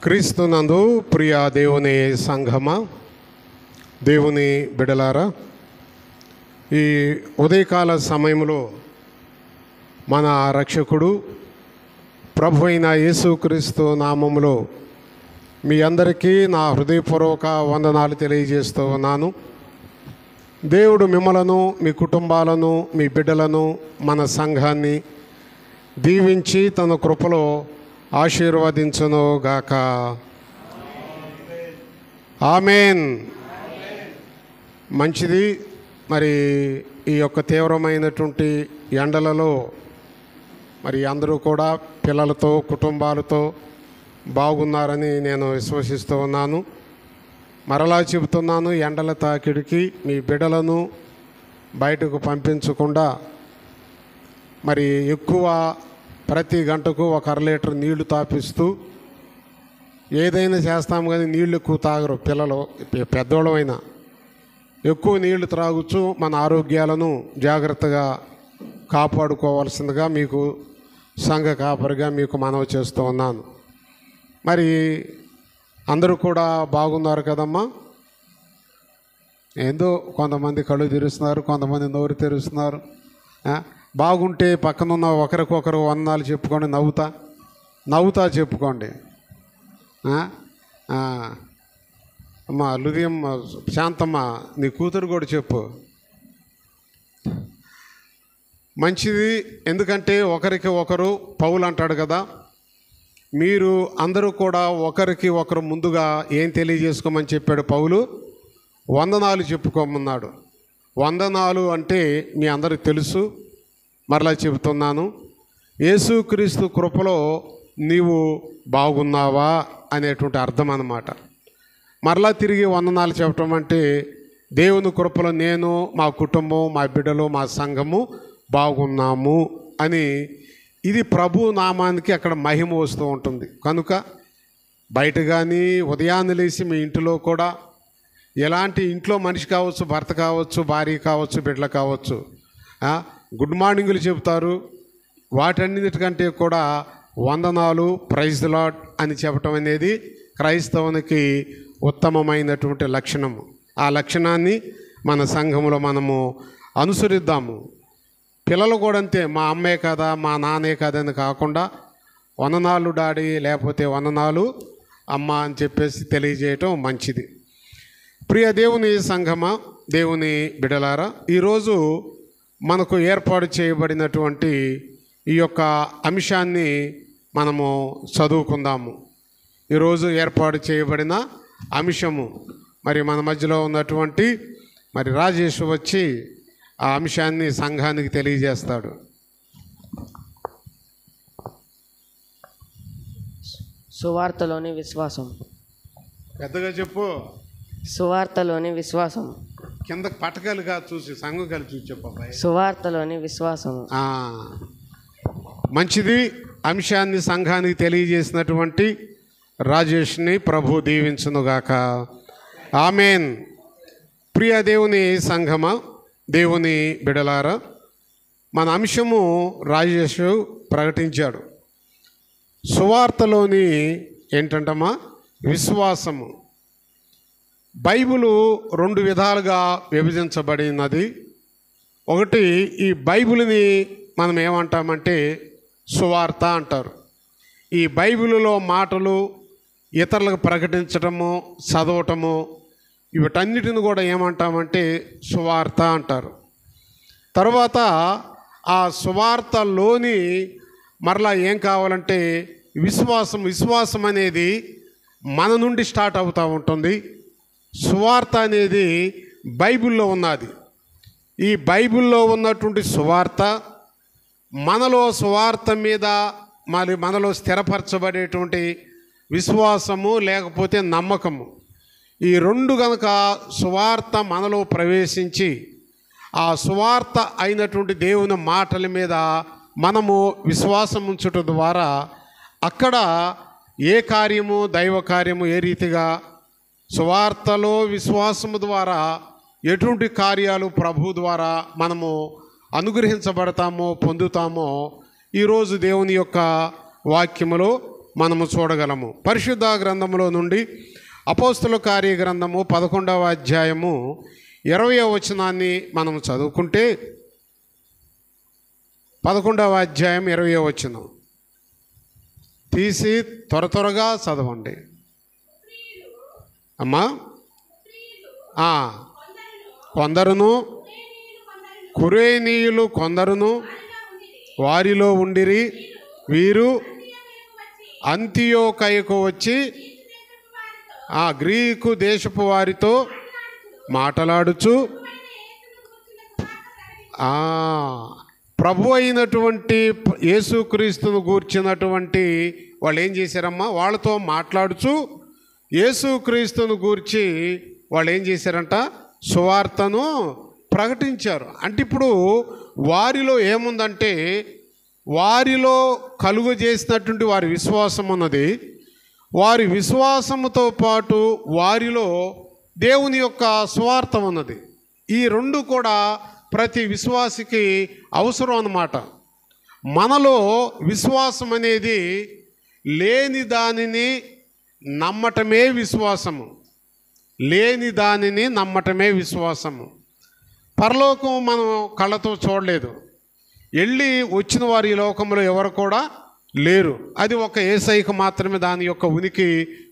క్రీస్తునందు ప్రియ దేవుని సంఘమా, దేవుని బిడలారా, ఈ ఉదయకాల సమయంలో మన రక్షకుడు ప్రభు అయిన యేసుక్రీస్తు నామములో మీ అందరికీ నా హృదయపూర్వక వందనాలు తెలియజేస్తూ ఉన్నాను. దేవుడు మిమ్మలను, మీ కుటుంబాలను, మీ బిడ్డలను, మన సంఘాన్ని దీవించి తన కృపలో ఆశీర్వదించును గాక. ఆమేన్. మంచిది. మరి ఈ యొక్క తీవ్రమైనటువంటి ఎండలలో మరి అందరూ కూడా పిల్లలతో, కుటుంబాలతో బాగున్నారని నేను విశ్వసిస్తూ ఉన్నాను. మరలా చెబుతున్నాను, ఎండల తాకిడికి మీ బిడ్డలను బయటకు పంపించకుండా మరి ఎక్కువ ప్రతి గంటకు 1 లీటర్ నీళ్లు తాపిస్తూ ఏదైనా చేస్తాం, కానీ నీళ్ళు ఎక్కువ తాగరు పిల్లలు, పెద్దోళ్ళమైనా. ఎక్కువ నీళ్లు త్రాగుచు మన ఆరోగ్యాలను జాగ్రత్తగా కాపాడుకోవాల్సిందిగా మీకు సంఘ కాపరిగా మీకు మనవి చేస్తూ ఉన్నాను. మరి అందరూ కూడా బాగున్నారు కదమ్మా? ఏందో కొంతమంది కళ్ళు తెరుస్తున్నారు, కొంతమంది నోరు తెరుస్తున్నారు. బాగుంటే పక్కనున్న ఒకరికొకరు వందనాలు చెప్పుకోండి, నవ్వుతా చెప్పుకోండి. అమ్మా హృదయం శాంతమ్మ, నీ కూతురు కూడా చెప్పు. మంచిది. ఎందుకంటే ఒకరికి ఒకరు, పౌలు అంటాడు కదా, మీరు అందరూ కూడా ఒకరికి ఒకరు ముందుగా ఏం తెలియజేసుకోమని చెప్పాడు పౌలు? వందనాలు చెప్పుకోమన్నాడు. వందనాలు అంటే మీ అందరికి తెలుసు, మరలా చెబుతున్నాను. యేసుక్రీస్తు కృపలో నీవు బాగున్నావా అనేటువంటి అర్థం అన్నమాట. మరలా తిరిగి వందనాలు చెప్పటం అంటే దేవుని కృపలో నేను, మా కుటుంబం, మా బిడ్డలు, మా సంఘము బాగున్నాము అని. ఇది ప్రభు నామానికి అక్కడ మహిమ వస్తూ ఉంటుంది. కనుక బయట కానీ ఉదయాన్నే లేచి మీ ఇంటిలో కూడా ఎలాంటి ఇంట్లో మనిషి కావచ్చు, భర్త కావచ్చు, భార్య కావచ్చు, బిడ్డలు కావచ్చు, గుడ్ మార్నింగ్లు చెబుతారు. వాటన్నిటికంటే కూడా వందనాలు, ప్రైజ్ ది లార్డ్ అని చెప్పటం అనేది క్రైస్తవునికి ఉత్తమమైనటువంటి లక్షణము. ఆ లక్షణాన్ని మన సంఘంలో మనము అనుసరిద్దాము. పిల్లలు కూడా అంతే, మా అమ్మే కదా, మా నాన్నే కదా అని కాకుండా వందనాలు డాడీ, లేకపోతే వందనాలు అమ్మ అని చెప్పేసి తెలియజేయటం మంచిది. ప్రియ దేవుని సంఘమా, దేవుని బిడలారా, ఈరోజు మనకు ఏర్పాటు చేయబడినటువంటి ఈ యొక్క అంశాన్ని మనము చదువుకుందాము. ఈరోజు ఏర్పాటు చేయబడిన అంశము మరి మన మధ్యలో ఉన్నటువంటి మరి రాజేష్ వచ్చి ఆ అంశాన్ని సంఘానికి తెలియజేస్తాడు. సువార్తలోని విశ్వాసం. పెద్దగా చెప్పు. సువార్తలోని విశ్వాసం. కింద పటకాలుగా చూసి సంఘం కలిసి చూసి చెప్పు. సువార్తలోని విశ్వాసం. మంచిది. అంశాన్ని సంఘానికి తెలియజేసినటువంటి రాజేష్ని ప్రభు దీవించునుగాక. ఆమేన్. ప్రియ దేవుని సంఘమా, దేవుని బిడలారా, మన అంశము రాజేష్ ప్రకటించాడు. సువార్తలోని ఏంటంటమ్మా? విశ్వాసము. బైబిలు 2 విధాలుగా విభజించబడినది. ఒకటి, ఈ బైబిల్ని మనం ఏమంటామంటే సువార్త అంటారు. ఈ బైబిలులో మాటలు ఇతరులకు ప్రకటించటము, చదవటము, వీటన్నిటిని కూడా ఏమంటామంటే సువార్త అంటారు. తర్వాత ఆ సువార్తలోని మరలా ఏం కావాలంటే విశ్వాసం. విశ్వాసం అనేది మన నుండి స్టార్ట్ అవుతూ ఉంటుంది. సువార్త అనేది బైబిల్లో ఉన్నది. ఈ బైబిల్లో ఉన్నటువంటి సువార్త మనలో సువార్త మీద మరి మనలో స్థిరపరచబడేటువంటి విశ్వాసము లేకపోతే నమ్మకము, ఈ 2 కనుక సువార్త మనలో ప్రవేశించి ఆ సువార్త అయినటువంటి దేవుని మాటల మీద మనము విశ్వాసం ఉంచటం ద్వారా అక్కడ ఏ కార్యము, దైవ కార్యము ఏ రీతిగా సువార్తలో విశ్వాసము ద్వారా ఎటువంటి కార్యాలు ప్రభు ద్వారా మనము అనుగ్రహించబడతామో, పొందుతామో ఈరోజు దేవుని యొక్క వాక్యములో మనము చూడగలము. పరిశుద్ధ గ్రంథములో నుండి అపోస్తుల కార్య గ్రంథము 11వ అధ్యాయము 20వ వచనాన్ని మనం చదువుకుంటే, 11వ అధ్యాయం 20వ వచనం తీసి త్వరగా చదవండి అమ్మా. కొందరును కురేనీయులు కొందరును వారిలో ఉండిరి. వీరు అంతియోకయకు వచ్చి గ్రీకు దేశపు వారితో మాట్లాడుచు ప్రభు అయినటువంటి యేసుక్రీస్తును గూర్చినటువంటి వాళ్ళు ఏం చేశారమ్మా, వాళ్ళతో మాట్లాడుచు యేసుక్రీస్తును గూర్చి వాళ్ళు ఏం చేశారంట, సువార్తను ప్రకటించారు. అంటే ఇప్పుడు వారిలో ఏముందంటే, వారిలో కలుగు చేసినటువంటి వారి విశ్వాసం ఉన్నది. వారి విశ్వాసముతో పాటు వారిలో దేవుని యొక్క సువార్త ఉన్నది. ఈ రెండు కూడా ప్రతి విశ్వాసికి అవసరం అన్నమాట. మనలో విశ్వాసం అనేది లేని దానిని నమ్మటమే విశ్వాసము. లేని దానిని నమ్మటమే విశ్వాసము. పరలోకం మనం కళ్ళతో చూడలేదు. వెళ్ళి వచ్చిన వారి ఈ లోకంలో ఎవరు కూడా లేరు. అది ఒక యేసయ్యకు మాత్రమే దాని యొక్క ఉనికి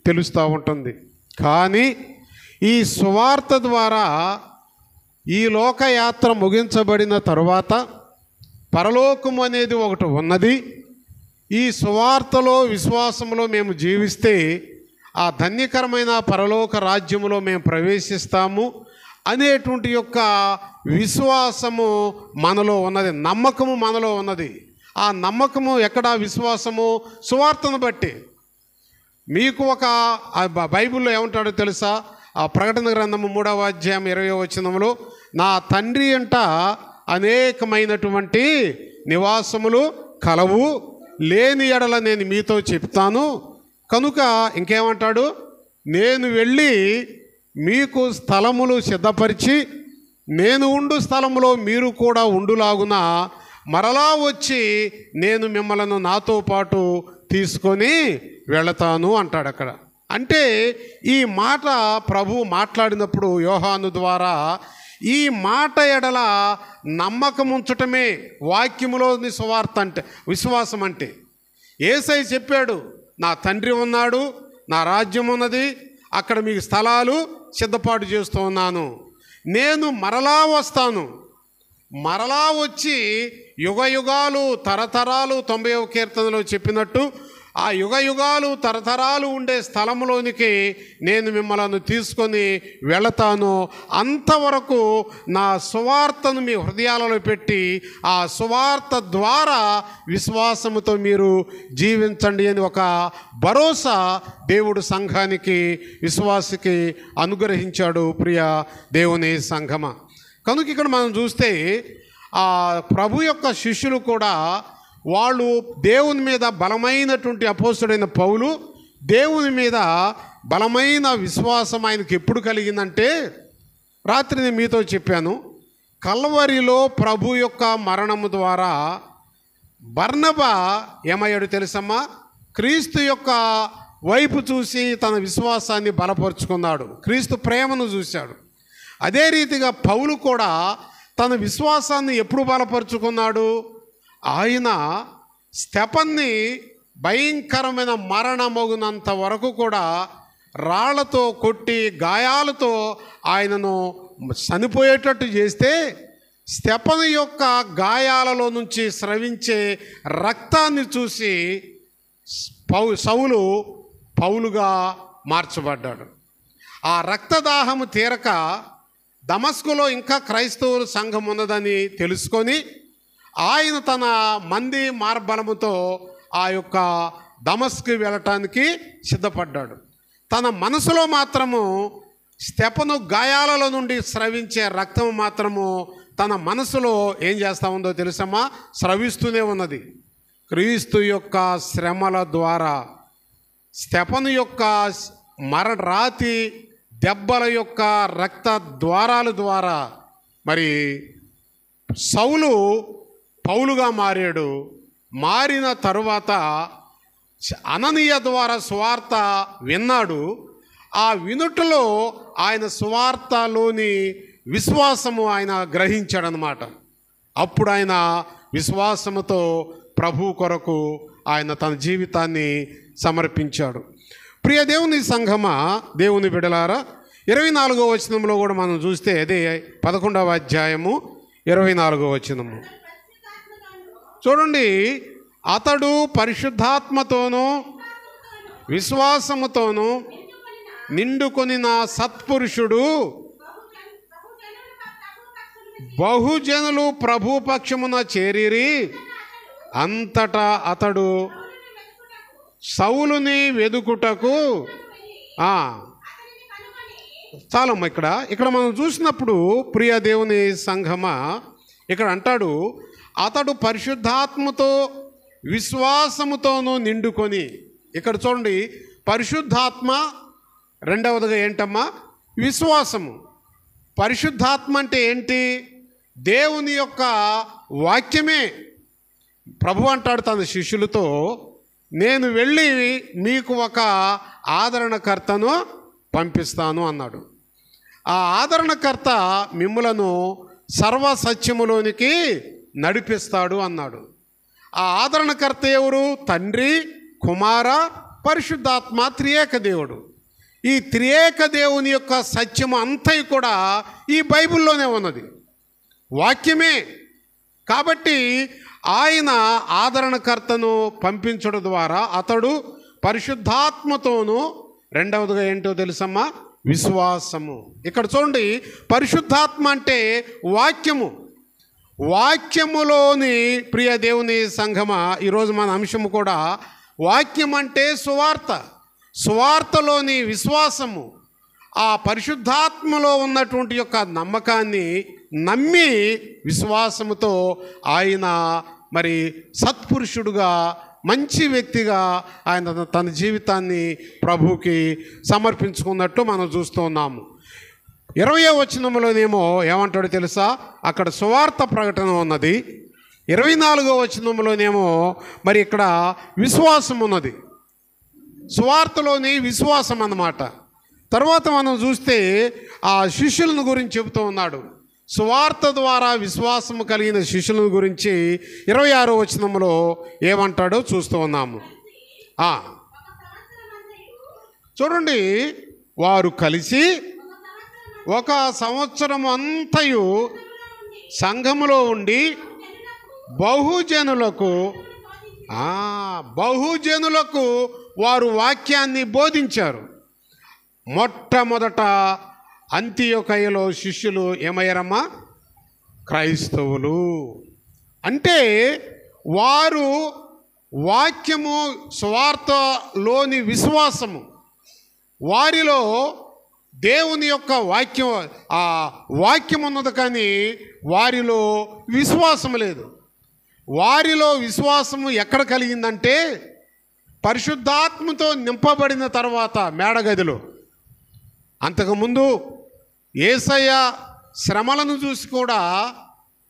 తెలుస్తూ ఉంటుంది. కానీ ఈ సువార్త ద్వారా ఈ లోకయాత్ర ముగించబడిన తరువాత పరలోకం అనేది ఒకటి ఉన్నది. ఈ సువార్తలో విశ్వాసంలో మేము జీవిస్తే ఆ ధన్యకరమైన పరలోక రాజ్యములో మేము ప్రవేశిస్తాము అనేటువంటి యొక్క విశ్వాసము మనలో ఉన్నది, నమ్మకము మనలో ఉన్నది. ఆ నమ్మకము ఎక్కడ, విశ్వాసము సువార్తను బట్టి. మీకు ఒక బైబిల్లో ఏమంటాడో తెలుసా? ఆ ప్రకటన గ్రంథము 3వ అధ్యాయం 20వ వచనంలో, నా తండ్రి అంట అనేకమైనటువంటి నివాసములు కలవు, లేని ఎడల నేను మీతో చెప్తాను. కనుక ఇంకేమంటాడు, నేను వెళ్ళి మీకు స్థలములు సిద్ధపరిచి నేను ఉండు స్థలములో మీరు కూడా ఉండులాగున మరలా వచ్చి నేను మిమ్మల్ని నాతో పాటు తీసుకొని వెళతాను అంటాడు అక్కడ. అంటే ఈ మాట ప్రభు మాట్లాడినప్పుడు యోహాను ద్వారా ఈ మాట ఎడల నమ్మకం ఉంచటమే వాక్యములోని సువార్త అంటే, విశ్వాసం అంటే. యేసయ్య చెప్పాడు, నా తండ్రి ఉన్నాడు, నా రాజ్యం ఉన్నది, అక్కడ మీకు స్థలాలు సిద్ధపాటు చేస్తూ ఉన్నాను, నేను మరలా వస్తాను, మరలా వచ్చి యుగయుగాలు తరతరాలు 90వ కీర్తనలో చెప్పినట్టు ఆ యుగయుగాలు తరతరాలు ఉండే స్థలంలోనికి నేను మిమ్మల్ని తీసుకొని వెళతాను. అంతవరకు నా సువార్తను మీ హృదయాలలో పెట్టి ఆ సువార్త ద్వారా విశ్వాసముతో మీరు జీవించండి అని ఒక భరోసా దేవుడు సంఘానికి, విశ్వాసికి అనుగ్రహించాడు. ప్రియ దేవుని సంఘమ, కనుక ఇక్కడ మనం చూస్తే ఆ ప్రభు యొక్క శిష్యులు కూడా వాళ్ళు దేవుని మీద బలమైనటువంటి అపోస్తుడైన పౌలు దేవుని మీద బలమైన విశ్వాసం ఆయనకి ఎప్పుడు కలిగిందంటే, రాత్రి నేను మీతో చెప్పాను, కల్వరిలో ప్రభు యొక్క మరణము ద్వారా బర్నబా ఏమయ్యాడు తెలుసమ్మా, క్రీస్తు యొక్క వైపు చూసి తన విశ్వాసాన్ని బలపరుచుకున్నాడు, క్రీస్తు ప్రేమను చూశాడు. అదే రీతిగా పౌలు కూడా తన విశ్వాసాన్ని ఎప్పుడు బలపరుచుకున్నాడు, ఆయన స్తెఫన్ని భయంకరమైన మరణమగునంత వరకు కూడా రాళ్లతో కొట్టి గాయాలతో ఆయనను చనిపోయేటట్టు చేస్తే, స్తెఫను యొక్క గాయాలలో నుంచి స్రవించే రక్తాన్ని చూసి సౌలు పౌలుగా మార్చబడ్డాడు. ఆ రక్తదాహము తీరక దమస్కులో ఇంకా క్రైస్తవుల సంఘం ఉన్నదని తెలుసుకొని ఆయన తన మంది మార్బలముతో ఆ యొక్క దమస్కు వెళ్ళటానికి సిద్ధపడ్డాడు. తన మనసులో మాత్రము స్తెఫను గాయాలలో నుండి స్రవించే రక్తం మాత్రము తన మనసులో ఏం చేస్తూ ఉందో తెలుసమ్మా, స్రవిస్తూనే ఉన్నది. క్రీస్తు యొక్క శ్రమల ద్వారా, స్తెఫను యొక్క రాతి దెబ్బల యొక్క రక్త ద్వారాల ద్వారా మరి సౌలు పౌలుగా మారాడు. మారిన తరువాత అననీయ ద్వారా సువార్త విన్నాడు. ఆ వినుటలో ఆయన సువార్తలోని విశ్వాసము ఆయన గ్రహించాడనమాట. అప్పుడు ఆయన విశ్వాసముతో ప్రభు కొరకు ఆయన తన జీవితాన్ని సమర్పించాడు. ప్రియ దేవుని సంఘమా, దేవుని బిడలారా, 24వ వచనంలో కూడా మనం చూస్తే అదే 11వ అధ్యాయము 24వ వచనము చూడండి. అతడు పరిశుద్ధాత్మతోనూ విశ్వాసముతోనూ నిండుకొనిన సత్పురుషుడు, బహుజనులు ప్రభు పక్షమున చేరిరి. అంతటా అతడు సౌలుని వెదుకుటకు చాలమ్మ. ఇక్కడ మనం చూసినప్పుడు ప్రియ దేవుని సంఘమా, ఇక్కడ అంటాడు అతడు పరిశుద్ధాత్మతో విశ్వాసముతోనూ నిండుకొని. ఇక్కడ చూడండి, పరిశుద్ధాత్మ, రెండవదిగా ఏంటమ్మా? విశ్వాసము. పరిశుద్ధాత్మ అంటే ఏంటి? దేవుని యొక్క వాక్యమే. ప్రభు అంటాడు తన శిష్యులతో, నేను వెళ్ళి మీకు ఒక ఆదరణకర్తను పంపిస్తాను అన్నాడు. ఆ ఆదరణకర్త మిమ్ములను సర్వసత్యములోనికి నడిపిస్తాడు అన్నాడు. ఆ ఆదరణకర్త ఎవరు? తండ్రి, కుమార, పరిశుద్ధాత్మ, త్రియేక దేవుడు. ఈ త్రియేక దేవుని యొక్క సత్యము అంతయు కూడా ఈ బైబిల్లోనే ఉన్నది, వాక్యమే. కాబట్టి ఆయన ఆదరణకర్తను పంపించడం ద్వారా అతడు పరిశుద్ధాత్మతోనూ, రెండవదిగా ఏంటో తెలుసమ్మా? విశ్వాసము. ఇక్కడ చూడండి, పరిశుద్ధాత్మ అంటే వాక్యము. వాక్యములోని ప్రియ దేవుని సంఘమా, ఈరోజు మన అంశము కూడా వాక్యం అంటే సువార్త, సువార్తలోని విశ్వాసము. ఆ పరిశుద్ధాత్మలో ఉన్నటువంటి యొక్క నమ్మకాన్ని నమ్మి విశ్వాసముతో ఆయన మరి సత్పురుషుడుగా, మంచి వ్యక్తిగా ఆయన తన జీవితాన్ని ప్రభువుకి సమర్పించుకున్నట్టు మనం చూస్తూ ఉన్నాము. 20వ వచనంలోనేమో ఏమంటాడో తెలుసా? అక్కడ సువార్త ప్రకటన ఉన్నది. 24వ వచనంలోనేమో మరి ఇక్కడ విశ్వాసం ఉన్నది. సువార్తలోని విశ్వాసం అన్నమాట. తర్వాత మనం చూస్తే ఆ శిష్యులను గురించి చెబుతూ ఉన్నాడు. సువార్త ద్వారా విశ్వాసము కలిగిన శిష్యుల గురించి 26వ వచనంలో ఏమంటాడో చూస్తూ ఉన్నాము. చూడండి, వారు కలిసి 1 సంవత్సరం అంతయు సంఘములో ఉండి బహుజనులకు వారు వాక్యాన్ని బోధించారు. మొట్టమొదట అంతియొకయలో శిష్యులు ఏమయ్యారమ్మా? క్రైస్తవులు. అంటే వారు వాక్యము, సువార్తలోని విశ్వాసము, వారిలో దేవుని యొక్క వాక్యం, ఆ వాక్యం ఉన్నది, కానీ వారిలో విశ్వాసం లేదు. వారిలో విశ్వాసము ఎక్కడ కలిగిందంటే పరిశుద్ధాత్మతో నింపబడిన తర్వాత మేడగదిలో. అంతకుముందు యేసయ్య శ్రమలను చూసి కూడా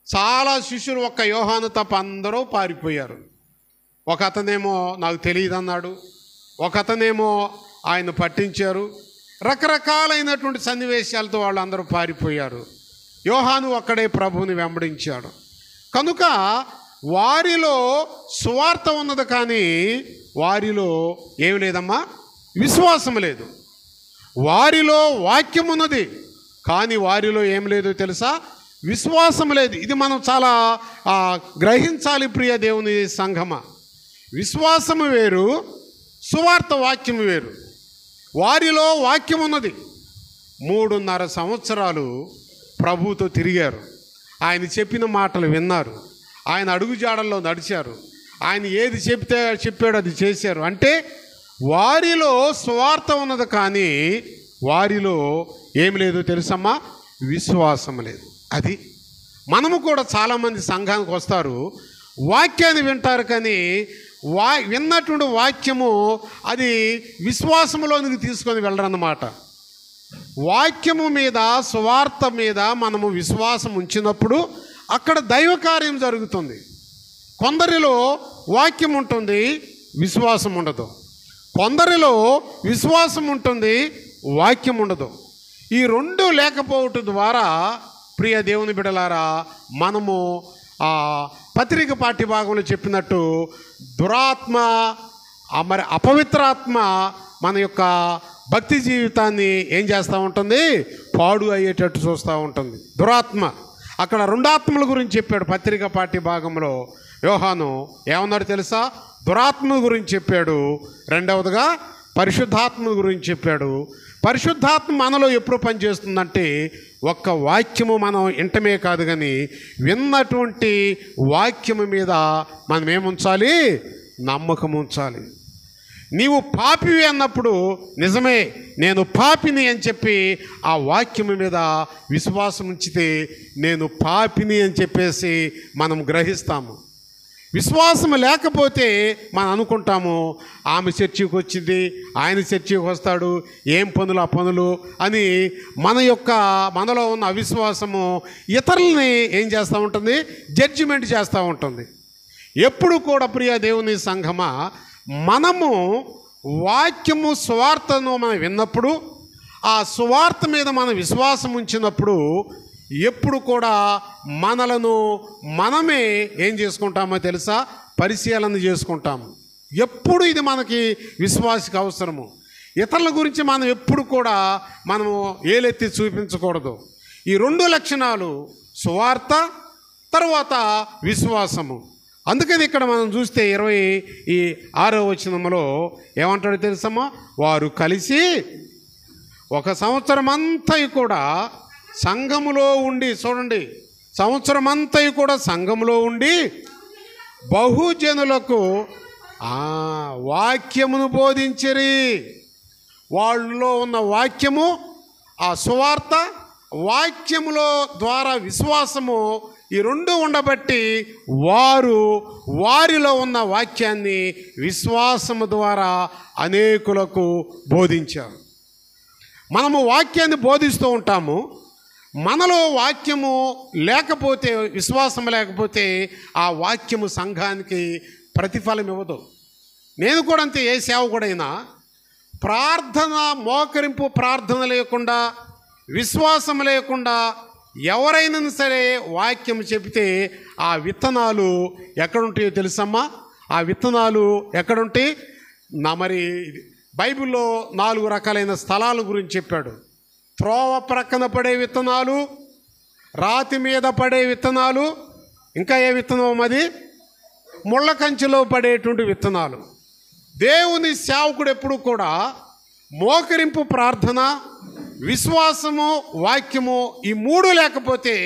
చాలా శిష్యులు, ఒక్క యోహాను తప్ప అందరూ పారిపోయారు. ఒక అతనేమో నాకు తెలియదు అన్నాడు, ఒక అతనేమో ఆయన పట్టించారు. రకరకాలైనటువంటి సన్నివేశాలతో వాళ్ళందరూ పారిపోయారు. యోహాను ఒక్కడే ప్రభువుని వెంబడించాడు. కనుక వారిలో సువార్త ఉన్నది, కానీ వారిలో ఏమి లేదమ్మా? విశ్వాసం లేదు. వారిలో వాక్యం ఉన్నది, కానీ వారిలో ఏం లేదు తెలుసా? విశ్వాసం లేదు. ఇది మనం చాలా గ్రహించాలి ప్రియ దేవుని సంఘమా. విశ్వాసము వేరు, సువార్త వాక్యము వేరు. వారిలో వాక్యం ఉన్నది. 3.5 సంవత్సరాలు ప్రభువుతో తిరిగారు. ఆయన చెప్పిన మాటలు విన్నారు. ఆయన అడుగుజాడల్లో నడిచారు. ఆయన ఏది చెప్పాడో అది చేశారు. అంటే వారిలో సువార్త ఉన్నది, కానీ వారిలో ఏమి లేదు తెలుసమ్మా? విశ్వాసం లేదు. అది మనము కూడా చాలామంది సంఘానికి వస్తారు, వాక్యాన్ని వింటారు, కానీ విన్నటువంటి వాక్యము అది విశ్వాసంలోనికి తీసుకొని వెళ్ళరన్నమాట. వాక్యము మీద, సువార్త మీద మనము విశ్వాసం ఉంచినప్పుడు అక్కడ దైవ కార్యం జరుగుతుంది. కొందరిలో వాక్యం ఉంటుంది, విశ్వాసం ఉండదు. కొందరిలో విశ్వాసం ఉంటుంది, వాక్యం ఉండదు. ఈ రెండు లేకపోవటం ద్వారా ప్రియ దేవుని బిడ్డలారా, మనము పత్రిక పాఠ్య భాగంలో చెప్పినట్టు దురాత్మ, మరి అపవిత్రాత్మ మన యొక్క భక్తి జీవితాన్ని ఏం చేస్తూ ఉంటుంది, పాడు అయ్యేటట్టు చూస్తూ ఉంటుంది దురాత్మ. అక్కడ రెండు ఆత్మల గురించి చెప్పాడు పత్రిక పాఠ్య భాగంలో యోహాను. ఏమన్నాడు తెలుసా? దురాత్మ గురించి చెప్పాడు, రెండవదిగా పరిశుద్ధాత్మ గురించి చెప్పాడు. పరిశుద్ధాత్మ మనలో ఎప్పుడు పనిచేస్తుందంటే, ఒక్క వాక్యము మనం వింటమే కాదు కానీ విన్నటువంటి వాక్యము మీద మనం ఏముంచాలి, నమ్మకం ఉంచాలి. నీవు పాపివి అన్నప్పుడు నిజమే నేను పాపిని అని చెప్పి ఆ వాక్యము మీద విశ్వాసం ఉంచితే నేను పాపిని అని చెప్పేసి మనం గ్రహిస్తాము. విశ్వాసం లేకపోతే మనం అనుకుంటాము ఆమె చర్చికి వచ్చింది, ఆయన చర్చికి వస్తాడు, ఏం పనులు ఆ పనులు అని మనలో ఉన్న అవిశ్వాసము ఇతరులని ఏం చేస్తూ ఉంటుంది, జడ్జిమెంట్ చేస్తూ ఉంటుంది. ఎప్పుడు కూడా ప్రియ దేవుని సంఘమా, మనము వాక్యము సువార్తను మనం విన్నప్పుడు, ఆ సువార్త మీద మనం విశ్వాసం ఉంచినప్పుడు ఎప్పుడు కూడా మనలను మనమే ఏం చేసుకుంటామో తెలుసా, పరిశీలన చేసుకుంటాము. ఎప్పుడు ఇది మనకి విశ్వాసకి అవసరము. ఇతరుల గురించి మనం ఎప్పుడు కూడా మనము ఏలెత్తి చూపించకూడదు. ఈ రెండు లక్షణాలు, సువార్త తర్వాత విశ్వాసము. అందుకని ఇక్కడ మనం చూస్తే 26వ వచనంలో ఏమంటాడో తెలుసమ్మా, వారు కలిసి 1 సంవత్సరం అంతా కూడా సంఘములో ఉండి, చూడండి, సంవత్సరం అంతా కూడా సంఘములో ఉండి బహుజనులకు వాక్యమును బోధించిరి. వాళ్ళలో ఉన్న వాక్యము, ఆ సువార్త, వాక్యములో ద్వారా విశ్వాసము, ఈ రెండు ఉండబట్టి వారిలో ఉన్న వాక్యాన్ని విశ్వాసము ద్వారా అనేకులకు బోధించారు. మనము వాక్యాన్ని బోధిస్తూ ఉంటాము. మనలో వాక్యము లేకపోతే, విశ్వాసం లేకపోతే ఆ వాక్యము సంఘానికి ప్రతిఫలం ఇవ్వదు. నేను కూడా అంతే, ఏ సేవకుడైనా ప్రార్థన, మోకరింపు ప్రార్థన లేకుండా, విశ్వాసం లేకుండా ఎవరైనా సరే వాక్యం చెబితే ఆ విత్తనాలు ఎక్కడుంటాయో తెలుసమ్మా? ఆ విత్తనాలు ఎక్కడుంటాయి? మరి బైబిల్లో 4 రకాలైన స్థలాల గురించి చెప్పాడు. త్రోవ ప్రక్కన పడే విత్తనాలు, రాతి మీద పడే విత్తనాలు, ఇంకా ఏ విత్తనం అది? ముళ్ళ కంచెలో పడేటువంటి విత్తనాలు. దేవుని సేవకుడు ఎప్పుడు కూడా మోకరింపు ప్రార్థన, విశ్వాసము, వాక్యము, ఈ 3 లేకపోతే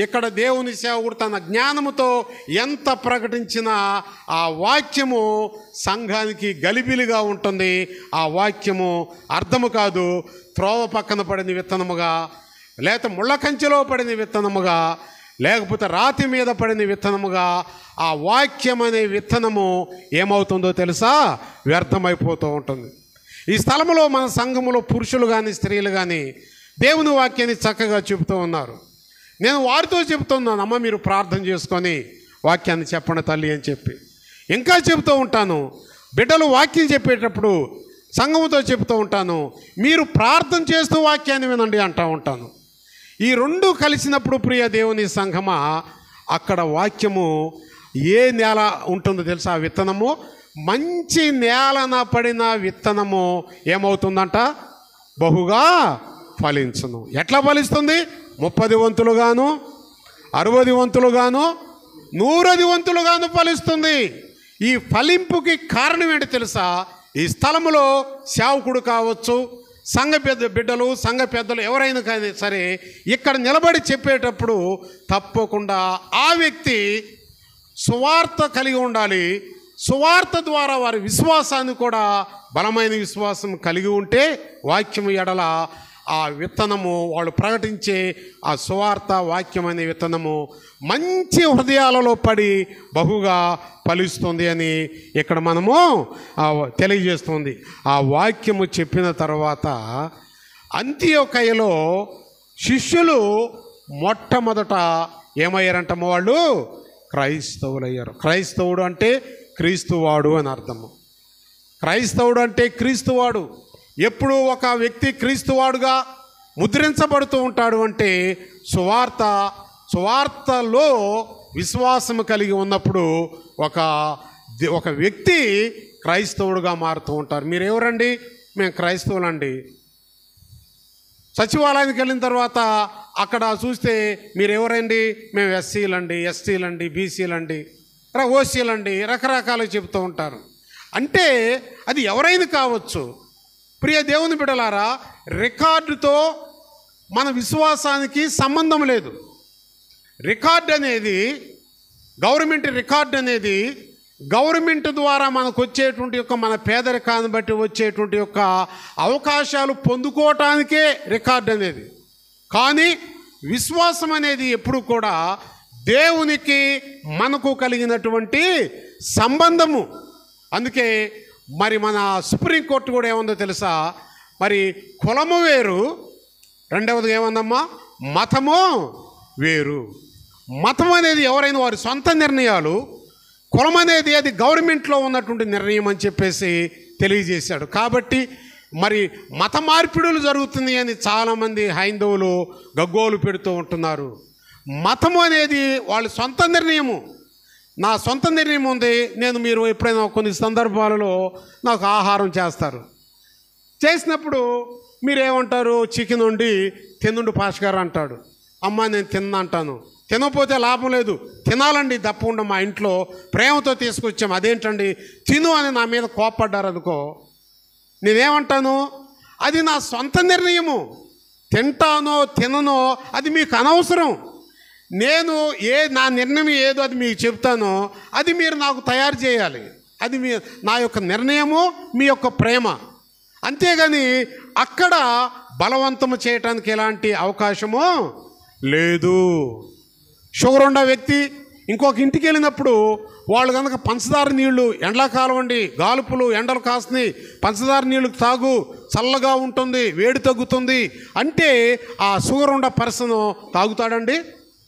ఇక్కడ దేవుని సేవకుడు తన జ్ఞానముతో ఎంత ప్రకటించినా ఆ వాక్యము సంఘానికి గలిబిలిగా ఉంటుంది. ఆ వాక్యము అర్థము కాదు. త్రోవ పక్కన పడిన విత్తనముగా, లేకపోతే ముళ్ళ కంచెలో పడిన విత్తనముగా, లేకపోతే రాతి మీద పడిన విత్తనముగా ఆ వాక్యం అనే విత్తనము ఏమవుతుందో తెలుసా? వ్యర్థమైపోతూ ఉంటుంది. ఈ స్థలములో మన సంఘములో పురుషులు కానీ స్త్రీలు కానీ దేవుని వాక్యాన్ని చక్కగా చెబుతూ ఉన్నారు. నేను వారితో చెబుతున్నాను, అమ్మ మీరు ప్రార్థన చేసుకొని వాక్యాన్ని చెప్పండి తల్లి అని చెప్పి. ఇంకా చెబుతూ ఉంటాను, బిడ్డలు వాక్యం చెప్పేటప్పుడు సంఘముతో చెబుతూ ఉంటాను, మీరు ప్రార్థన చేస్తూ వాక్యాన్ని వినండి అంటూ ఉంటాను. ఈ రెండు కలిసినప్పుడు ప్రియ దేవుని సంఘమా, అక్కడ వాక్యము ఏ నేల ఉంటుందో తెలుసా? ఆ విత్తనము మంచి నేలన పడిన విత్తనము ఏమవుతుందంట? బహుగా ఫలించును. ఎట్లా ఫలిస్తుంది? 30 వంతులుగాను, 60 వంతులుగాను, 100 వంతులుగాను ఫలిస్తుంది. ఈ ఫలింపుకి కారణం ఏంటి తెలుసా? ఈ స్థలములో సేవకుడు కావచ్చు, సంఘ బిడ్డలు, సంఘ పెద్దలు ఎవరైనా కానీ సరే ఇక్కడ నిలబడి చెప్పేటప్పుడు తప్పకుండా ఆ వ్యక్తి సువార్త కలిగి ఉండాలి. సువార్త ద్వారా వారి విశ్వాసాన్ని కూడా, బలమైన విశ్వాసం కలిగి ఉంటే వాక్యము ఎడల ఆ విత్తనము, వాళ్ళు ప్రకటించే ఆ సువార్త వాక్యం అనే విత్తనము మంచి హృదయాలలో పడి బహుగా ఫలిస్తుంది అని ఇక్కడ మనము తెలియజేస్తుంది. ఆ వాక్యము చెప్పిన తర్వాత అంతియోకయలో శిష్యులు మొట్టమొదట ఏమయ్యారంటమ్మా? వాళ్ళు క్రైస్తవులయ్యారు. క్రైస్తవుడు అంటే క్రీస్తువాడు అని అర్థము. క్రైస్తవుడు అంటే క్రీస్తువాడు. ఎప్పుడు ఒక వ్యక్తి క్రీస్తువాడుగా ముద్రించబడుతూ ఉంటాడు అంటే సువార్తలో విశ్వాసము కలిగి ఉన్నప్పుడు ఒక వ్యక్తి క్రైస్తవుడుగా మారుతూ ఉంటారు. మీరెవరండి? మేము క్రైస్తవులండి. సచివాలయానికి వెళ్ళిన తర్వాత అక్కడ చూస్తే మీరెవరండి? మేము ఎస్సీలండి, ఎస్టీలండి, బీసీలండి, ఓసీలండి, రకరకాలు చెబుతూ ఉంటారు. అంటే అది ఎవరైనా కావచ్చు. ప్రియ దేవుని బిడ్డలారా, రికార్డుతో మన విశ్వాసానికి సంబంధం లేదు. రికార్డు అనేది, గవర్నమెంట్ రికార్డు అనేది గవర్నమెంట్ ద్వారా మనకు వచ్చేటువంటి మన పేదరికాన్ని బట్టి వచ్చేటువంటి అవకాశాలు పొందుకోవటానికే రికార్డు అనేది. కానీ విశ్వాసం అనేది ఎప్పుడు కూడా దేవునికి మనకు కలిగినటువంటి సంబంధము. అందుకే మరి మన సుప్రీంకోర్టు కూడా ఏముందో తెలుసా? మరి కులము వేరు, రెండవది ఏముందమ్మా? మతము వేరు. మతం అనేది ఎవరైనా వారి సొంత నిర్ణయాలు, కులం అనేది అది గవర్నమెంట్లో ఉన్నటువంటి నిర్ణయం అని చెప్పేసి తెలియజేశాడు. కాబట్టి మరి మత మార్పిడులు జరుగుతుంది అని చాలామంది హైందవులు గగ్గోలు పెడుతూ ఉంటున్నారు. మతము అనేది వాళ్ళ సొంత నిర్ణయము. నా సొంత నిర్ణయం ఉంది. మీరు ఎప్పుడైనా కొన్ని సందర్భాలలో నాకు ఆహారం చేసినప్పుడు మీరేమంటారు? చికెన్ వండి తినుండు పాష్ గారు అంటాడు. అమ్మ నేను తిన్నా అంటాను. తినకపోతే లాభం లేదు, తినాలండి తప్పకుండా. మా ఇంట్లో ప్రేమతో తీసుకొచ్చాము, అదేంటండి తిను అని నా మీద కోప్పడ్డారు అనుకో, నేనేమంటాను? అది నా సొంత నిర్ణయము. తింటానో తిననో అది మీకు అనవసరం. నా నిర్ణయం ఏదో అది మీకు చెప్తానో అది మీరు నాకు తయారు చేయాలి. అది నా యొక్క నిర్ణయము, మీ యొక్క ప్రేమ. అంతేగాని అక్కడ బలవంతము చేయటానికి ఎలాంటి అవకాశము లేదు. షుగర్ ఉన్న వ్యక్తి ఇంకొక ఇంటికి వెళ్ళినప్పుడు వాళ్ళు కనుక పంచదార నీళ్లు, ఎండాకాలం అండి, గాలుపులు, ఎండలు కాస్తున్నాయి, పంచదార నీళ్లు తాగు, చల్లగా ఉంటుంది, వేడి తగ్గుతుంది అంటే ఆ షుగర్ ఉన్న పర్సన్ తాగుతాడండి?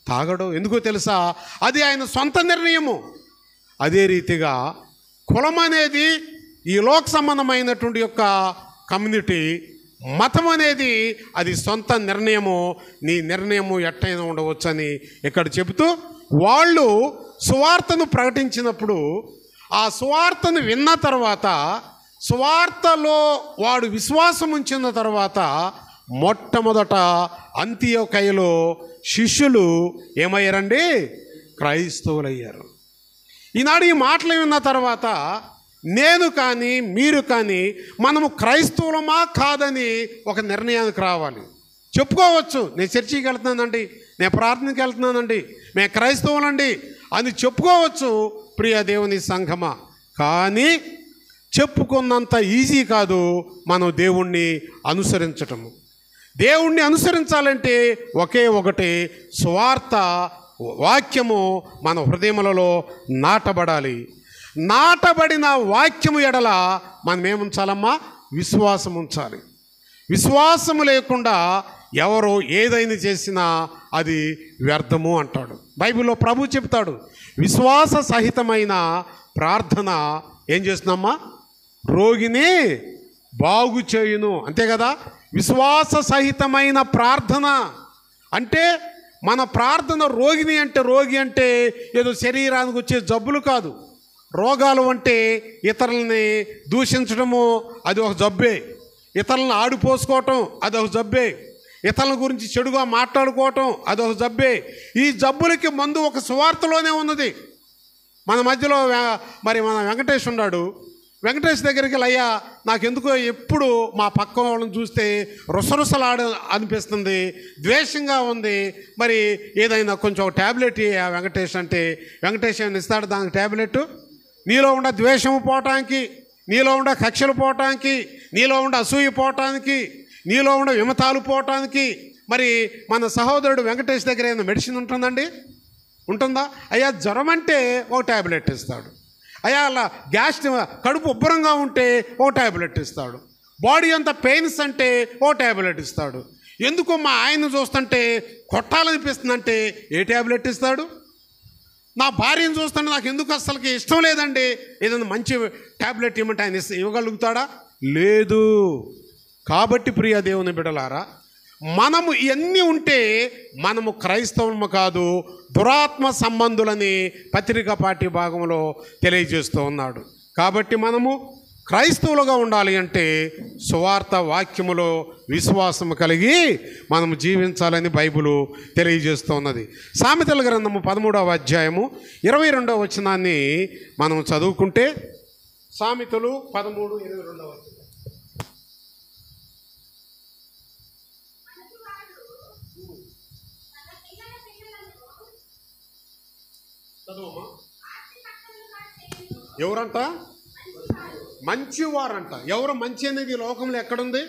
తాగడు. ఎందుకో తెలుసా? అది ఆయన సొంత నిర్ణయము. అదే రీతిగా కులం అనేది ఈ లోక సంబంధమైనటువంటి కమ్యూనిటీ, మతం అనేది అది సొంత నిర్ణయము. నీ నిర్ణయము ఎట్టయినా ఉండవచ్చని ఇక్కడ చెబుతూ, వాళ్ళు సువార్తను ప్రకటించినప్పుడు ఆ సువార్తను విన్న తర్వాత, సువార్తలో వాడు విశ్వాసం ఉంచిన తర్వాత మొట్టమొదట అంతియోకయలో శిష్యులు ఏమయ్యారండి? క్రైస్తవులయ్యారు. ఈనాడు ఈ మాటలు విన్న తర్వాత నేను కానీ మీరు కానీ మనము క్రైస్తవులమా కాదని ఒక నిర్ణయానికి రావాలి. చెప్పుకోవచ్చు, నేను చర్చికి వెళ్తున్నానండి, నేను ప్రార్థనకి వెళ్తున్నానండి, మేము క్రైస్తవులండి అని చెప్పుకోవచ్చు ప్రియ దేవుని సంఘమా. కానీ చెప్పుకున్నంత ఈజీ కాదు మనం దేవుణ్ణి అనుసరించటము. దేవుణ్ణి అనుసరించాలంటే ఒకే ఒకటి, సువార్త వాక్యము మన హృదయములలో నాటబడాలి. నాటబడిన వాక్యము ఎడల మనం ఏముంచాలమ్మా? విశ్వాసం ఉంచాలి. విశ్వాసము లేకుండా ఎవరు ఏదైనా చేసినా అది వ్యర్థము అంటాడు. బైబిల్లో ప్రభు చెప్తాడు, విశ్వాస సహితమైన ప్రార్థన ఏం చేస్తుందమ్మా? రోగిని బాగు చేయును. అంతే కదా? విశ్వాస సహితమైన ప్రార్థన అంటే మన ప్రార్థన రోగిని అంటే, రోగి అంటే ఏదో శరీరానికి వచ్చే జబ్బులు కాదు. రోగాలు అంటే ఇతరులని దూషించడము అది ఒక జబ్బే, ఇతరులను ఆడిపోసుకోవటం అది ఒక జబ్బే, ఇతరుల గురించి చెడుగా మాట్లాడుకోవటం అదొక జబ్బే. ఈ జబ్బులకి మందు ఒక సువార్తలోనే ఉన్నది. మన మధ్యలో మరి మన వెంకటేష్ ఉన్నాడు. వెంకటేష్ దగ్గరికి అయ్యా నాకెందుకో ఎప్పుడు మా పక్క వాళ్ళని చూస్తే రుసరుసలాడ అనిపిస్తుంది, ద్వేషంగా ఉంది, మరి ఏదైనా కొంచెం ట్యాబ్లెట్ ఆ వెంకటేష్ అంటే, వెంకటేష్ ఏమైనా ఇస్తాడు దానికి ట్యాబ్లెట్? నీలో ఉన్న ద్వేషము పోవటానికి, నీలో ఉన్న కక్షలు పోవటానికి, నీలో ఉన్న అసూయ పోవటానికి, నీలో ఉన్న విమతాలు పోవటానికి మరి మన సహోదరుడు వెంకటేష్ దగ్గర ఏమైనా మెడిసిన్ ఉంటుందండి? ఉంటుందా? అయ్యా జ్వరం అంటే ఒక ట్యాబ్లెట్ ఇస్తాడు. అయ్యా అలా గ్యాస్ కడుపు ఉబ్బరంగా ఉంటే ఓ ట్యాబ్లెట్ ఇస్తాడు. బాడీ అంతా పెయిన్స్ అంటే ఓ ట్యాబ్లెట్ ఇస్తాడు. ఎందుకు మా ఆయన్ని చూస్తుంటే కొట్టాలనిపిస్తుందంటే ఏ ట్యాబ్లెట్ ఇస్తాడు? నా భార్యను చూస్తుంటే నాకు ఎందుకు అస్సలకి ఇష్టం లేదండి, ఏదైనా మంచి ట్యాబ్లెట్ ఇవ్వమంటే ఆయన ఇవ్వగలుగుతాడా? లేదు. కాబట్టి ప్రియ దేవుని బిడ్డలారా, మనము ఇవన్నీ ఉంటే మనము క్రైస్తవము కాదు, దురాత్మ సంబంధులని పత్రిక పాఠ్య భాగంలో తెలియజేస్తూ ఉన్నాడు. కాబట్టి మనము క్రైస్తవులుగా ఉండాలి అంటే సువార్త వాక్యములో విశ్వాసము కలిగి మనము జీవించాలని బైబిలు తెలియజేస్తూ ఉన్నది. సామెతల గ్రంథము 13వ అధ్యాయము 22వ వచనాన్ని మనం చదువుకుంటే, సామెతలు 13:22 వచనం. ఎవరంట? మంచివారంట. ఎవరు మంచి అనేది లోకంలో ఎక్కడుంది?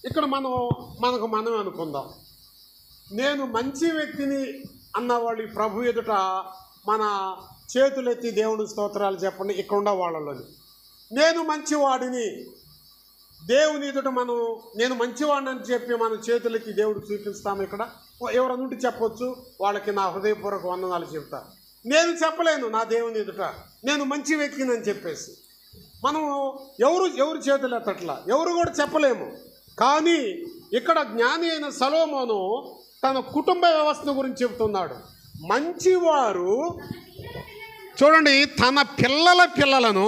ఇక్కడ మనమే అనుకుందాం. నేను మంచి వ్యక్తిని అన్నవాళ్ళు ఈ ప్రభు ఎదుట మన చేతులెత్తి దేవుని స్తోత్రాలు చెప్పండి. ఇక్కడ ఉండే వాళ్ళని నేను మంచివాడిని దేవుని ఎదుట నేను మంచివాడిని అని చెప్పి మనం చేతులెత్తి దేవుడికి చూపిస్తాము. ఇక్కడ ఎవరన్నింటి చెప్పొచ్చు, వాళ్ళకి నా హృదయపూర్వక వందనాలు చెప్తా. నేను చెప్పలేను నా దేవుని ఎదుట నేను మంచి వ్యక్తిని అని చెప్పేసి. మనం ఎవరు చేతులు ఎత్తట్లా, ఎవరు కూడా చెప్పలేము. కానీ ఇక్కడ జ్ఞాని అయిన సొలొమోను తన కుటుంబ వ్యవస్థ గురించి చెబుతున్నాడు. మంచివారు చూడండి, తన పిల్లలను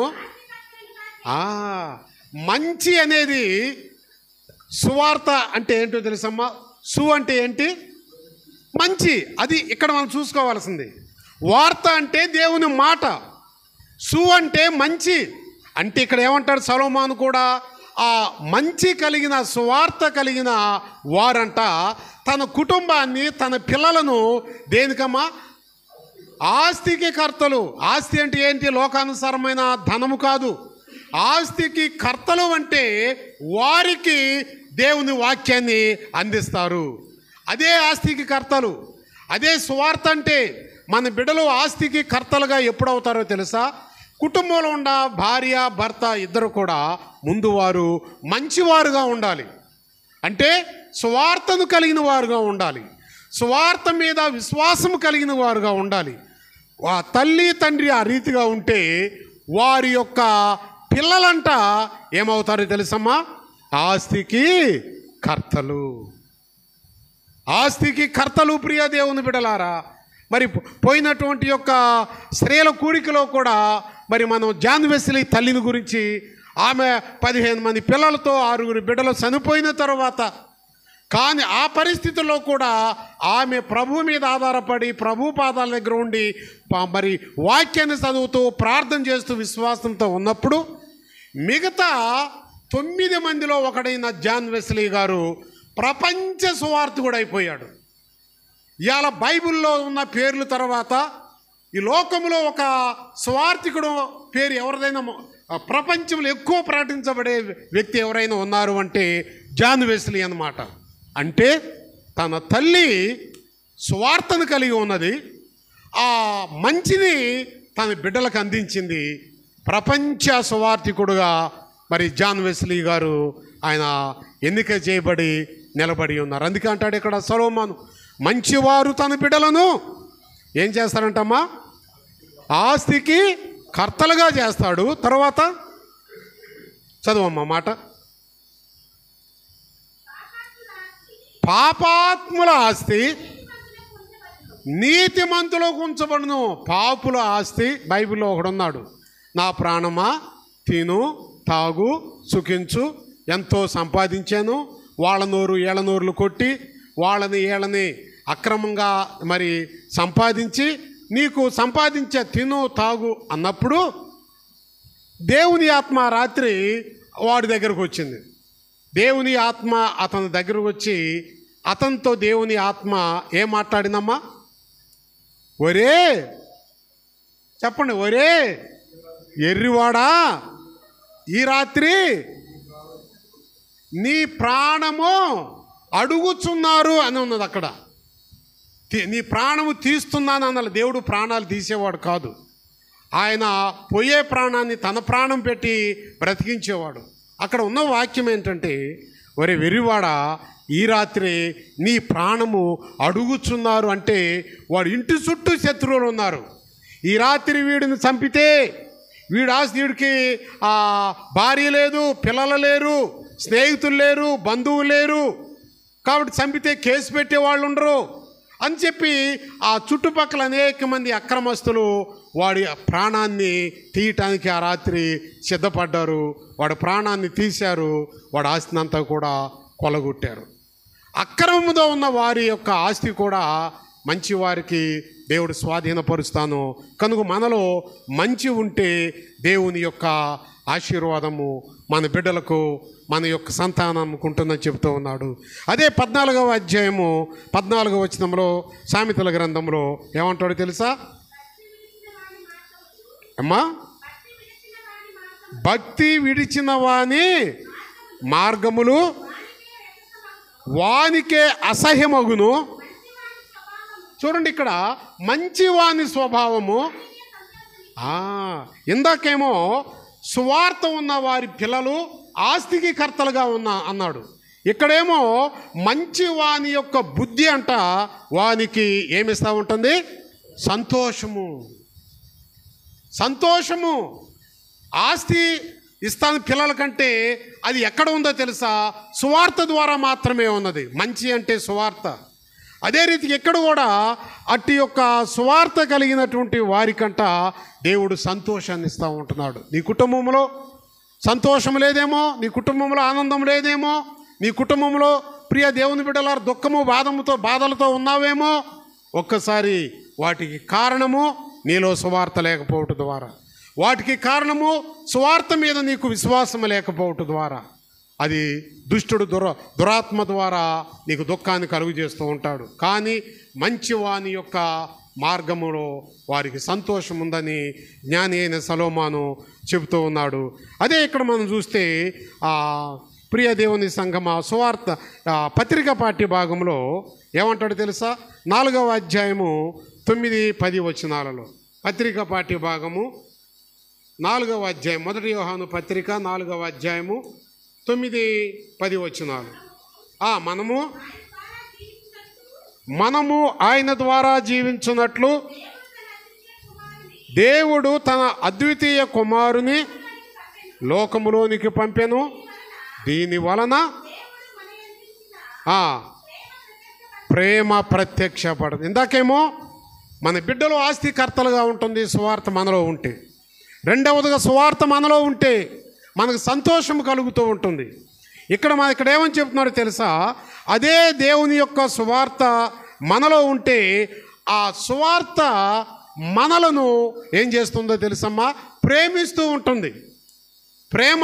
మంచి అనేది సువార్త అంటే ఏంటో తెలుసమ్మా? సు అంటే ఏంటి? మంచి. అది ఇక్కడ మనం చూసుకోవాల్సింది. వార్త అంటే దేవుని మాట, సు అంటే మంచి. అంటే ఇక్కడ ఏమంటాడు సొలొమోను కూడా? ఆ మంచి కలిగిన సువార్త కలిగిన వారంట తన కుటుంబాన్ని, తన పిల్లలను దేనికమ్మా? ఆస్తికి కర్తలు. ఆస్తి అంటే ఏంటి? లోకానుసారమైన ధనము కాదు. ఆస్తికి కర్తలు అంటే వారికి దేవుని వాక్యాన్ని అందిస్తారు. అదే ఆస్తికి కర్తలు. అదే సువార్త అంటే. మన బిడ్డలు ఆస్తికి కర్తలుగా ఎప్పుడు అవుతారో తెలుసా? కుటుంబంలో ఉన్న భార్య భర్త ఇద్దరు కూడా ముందు వారు మంచివారుగా ఉండాలి. అంటే సువార్తను కలిగిన వారుగా ఉండాలి, సువార్త మీద విశ్వాసం కలిగిన వారుగా ఉండాలి. తల్లి తండ్రి ఆ రీతిగా ఉంటే వారి యొక్క పిల్లలంట ఏమవుతారో తెలుసమ్మా? ఆస్తికి కర్తలు. ఆస్తికి కర్తలు. ప్రియ దేవుని బిడ్డలారా, మరి పోయినటువంటి యొక్క స్త్రీల కూడికలో కూడా మరి మనం జాన్ వెస్లీ తల్లిని గురించి, ఆమె 15 మంది పిల్లలతో 6 బిడ్డలు చనిపోయిన తర్వాత, కానీ ఆ పరిస్థితుల్లో కూడా ఆమె ప్రభు మీద ఆధారపడి ప్రభు పాదాల దగ్గర ఉండి మరి వాక్యాన్ని చదువుతూ ప్రార్థన చేస్తూ విశ్వాసంతో ఉన్నప్పుడు మిగతా 9 మందిలో ఒకడైన జాన్ వెస్లీ గారు ప్రపంచ సువార్థికుడు అయిపోయాడు. ఇవాళ బైబిల్లో ఉన్న పేర్ల తర్వాత ఈ లోకంలో ఒక సువార్థికుడు పేరు ఎవరిదైనా ప్రపంచంలో ఎక్కువ ప్రకటించబడే వ్యక్తి ఎవరైనా ఉన్నారు అంటే జాన్ వెస్లీ అన్నమాట. అంటే తన తల్లి సువార్తను కలిగి ఉన్నది, ఆ మంచిని తన బిడ్డలకు అందించింది. ప్రపంచ సువార్థికుడుగా మరి జాన్ వెస్లీ గారు ఆయన ఎన్నిక చేయబడి నిలబడి ఉన్నారు. అందుకే అంటాడు ఇక్కడ సొలొమోను, మంచివారు తన బిడ్డలను ఏం చేస్తారంటమ్మా? ఆస్తికి కర్తలుగా చేస్తాడు. తర్వాత చదువమ్మా మాట. పాపాత్ముల ఆస్తి నీతిమంతులకు ఉంచబడును. పాపుల ఆస్తి బైబిల్లో ఒకడున్నాడు, నా ప్రాణమా తిను తాగు సుఖించు, ఎంతో సంపాదించాను, వాళ్ళ నోరు ఏళ్ళ నోరులు కొట్టి వాళ్ళని అక్రమంగా మరి సంపాదించి నీకు సంపాదించే తిను తాగు అన్నప్పుడు దేవుని ఆత్మ రాత్రి వాడి దగ్గరకు వచ్చింది. దేవుని ఆత్మ అతని దగ్గరకు వచ్చి అతనితో దేవుని ఆత్మ ఏం మాట్లాడిందమ్మా? ఒరే చెప్పండి, ఒరే ఎర్రివాడా, ఈ రాత్రి నీ ప్రాణము అడుగుచున్నారు అని ఉన్నది. అక్కడ నీ ప్రాణము తీస్తున్నాను అన్నాడు. దేవుడు ప్రాణాలు తీసేవాడు కాదు, ఆయన పోయే ప్రాణాన్ని తన ప్రాణం పెట్టి బ్రతికించేవాడు. అక్కడ ఉన్న వాక్యం ఏంటంటే, ఒరే వెర్రివాడా ఈ రాత్రి నీ ప్రాణము అడుగుచున్నారు అంటే వాడు ఇంటి చుట్టూ శత్రువులు ఉన్నారు. ఈ రాత్రి వీడిని చంపితే వీడికి భార్య లేదు, పిల్లలు లేరు, స్నేహితులు లేరు, బంధువులు లేరు, కాబట్టి చంపితే కేసు పెట్టే వాళ్ళు ఉండరు అని చెప్పి ఆ చుట్టుపక్కల అనేక మంది అక్రమస్తులు వాడి ప్రాణాన్ని తీయటానికి ఆ రాత్రి సిద్ధపడ్డారు. వాడి ప్రాణాన్ని తీశారు, వాడి ఆస్తిని అంతా కూడా కొలగొట్టారు. అక్రమముతో ఉన్న వారి యొక్క ఆస్తి కూడా మంచి వారికి దేవుడు స్వాధీనపరుస్తాను. కనుక మనలో మంచి ఉంటే దేవుని యొక్క ఆశీర్వాదము మన బిడ్డలకు, మన యొక్క సంతానంకు ఉంటుందని చెబుతూ ఉన్నాడు. అదే 14వ అధ్యాయము 14వ వచనంలో సామెతల గ్రంథంలో ఏమంటాడో తెలుసా అమ్మా? భక్తి విడిచిన వాని మార్గములు వానికే అసహ్యమగును. చూడండి, ఇక్కడ మంచివాని స్వభావము. ఇందాకేమో సువార్త ఉన్న వారి పిల్లలు ఆస్తికి కర్తలుగా అన్నాడు. ఇక్కడేమో మంచి వాని యొక్క బుద్ధి అంట వానికి ఏమిస్తూ ఉంటుంది? సంతోషము. సంతోషము. ఆస్తి ఇస్తాను పిల్లల కంటే అది ఎక్కడ ఉందో తెలుసా? సువార్త ద్వారా మాత్రమే ఉన్నది. మంచి అంటే సువార్త. అదే రీతికి ఎక్కడ కూడా అట్టి యొక్క సువార్త కలిగినటువంటి వారికంట దేవుడు సంతోషాన్ని ఇస్తూ ఉంటున్నాడు. నీ కుటుంబంలో సంతోషం లేదేమో, నీ కుటుంబంలో ఆనందం లేదేమో, నీ కుటుంబంలో ప్రియ దేవుని బిడ్డలారు దుఃఖము బాధలతో ఉన్నావేమో. ఒక్కసారి వాటికి కారణము నీలో సువార్త లేకపోవటం ద్వారా, వాటికి కారణము సువార్త మీద నీకు విశ్వాసం లేకపోవటం ద్వారా. అది దుష్టుడు దురాత్మ ద్వారా నీకు దుఃఖాన్ని కలుగు చేస్తూ ఉంటాడు. కానీ మంచివాని యొక్క మార్గములో వారికి సంతోషం ఉందని జ్ఞాని అయిన సొలొమోను చెబుతూ ఉన్నాడు. అదే ఇక్కడ మనం చూస్తే ప్రియ దేవుని సంఘమా సువార్త పత్రిక పాఠ్య భాగంలో ఏమంటాడు తెలుసా? 4వ అధ్యాయము 9-10 వచనాలలో పత్రిక పాఠ్య భాగము 4వ అధ్యాయం, 1 యోహాను పత్రిక 4వ అధ్యాయము 9-10 వచనాలు. మనము ఆయన ద్వారా జీవించున్నట్లు దేవుడు తన అద్వితీయ కుమారుని లోకములోనికి పంపెను. దీని వలన ప్రేమ ప్రత్యక్షపడదు. ఇందాకేమో మన బిడ్డలు ఆస్తికర్తలుగా ఉంటుంది సువార్త మనలో ఉంటే. రెండవదిగా సువార్త మనలో ఉంటే మనకు సంతోషం కలుగుతూ ఉంటుంది. ఇక్కడ ఏమని చెప్తున్నాడో తెలుసా? అదే దేవుని యొక్క సువార్త మనలో ఉంటే ఆ సువార్త మనలను ఏం చేస్తుందో తెలుసమ్మా? ప్రేమిస్తూ ఉంటుంది. ప్రేమ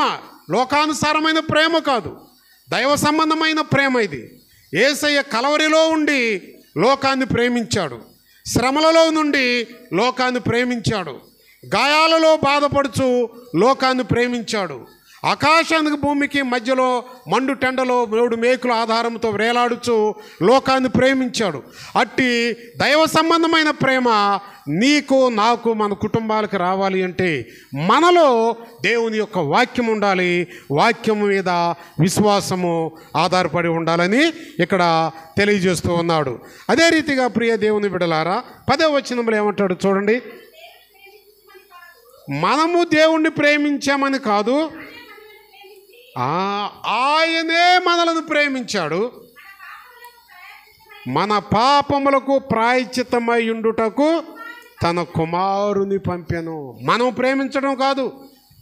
లోకానుసారమైన ప్రేమ కాదు, దైవ సంబంధమైన ప్రేమ ఇది. యేసయ్య కలవరిలో ఉండి లోకాన్ని ప్రేమించాడు, శ్రమలలో నుండి లోకాన్ని ప్రేమించాడు, గాయాలలో బాధపడుచు లోకాన్ని ప్రేమించాడు, ఆకాశానికి భూమికి మధ్యలో మండు టెండలో 3 మేకుల ఆధారంతో వేలాడుచు లోకాన్ని ప్రేమించాడు. అట్టి దైవ సంబంధమైన ప్రేమ నీకు, నాకు, మన కుటుంబాలకు రావాలి అంటే మనలో దేవుని యొక్క వాక్యం ఉండాలి. వాక్యం మీద విశ్వాసము ఆధారపడి ఉండాలని ఇక్కడ తెలియజేస్తూ ఉన్నాడు. అదే రీతిగా ప్రియ దేవుని బిడ్డలారా 10వ వచనంలో ఏమంటాడు చూడండి? మనము దేవుణ్ణి ప్రేమించామని కాదు, ఆయనే మనలను ప్రేమించాడు, మన పాపములకు ప్రాయశ్చిత్తమై ఉండుటకు తన కుమారుని పంపెను. మనం ప్రేమించడం కాదు,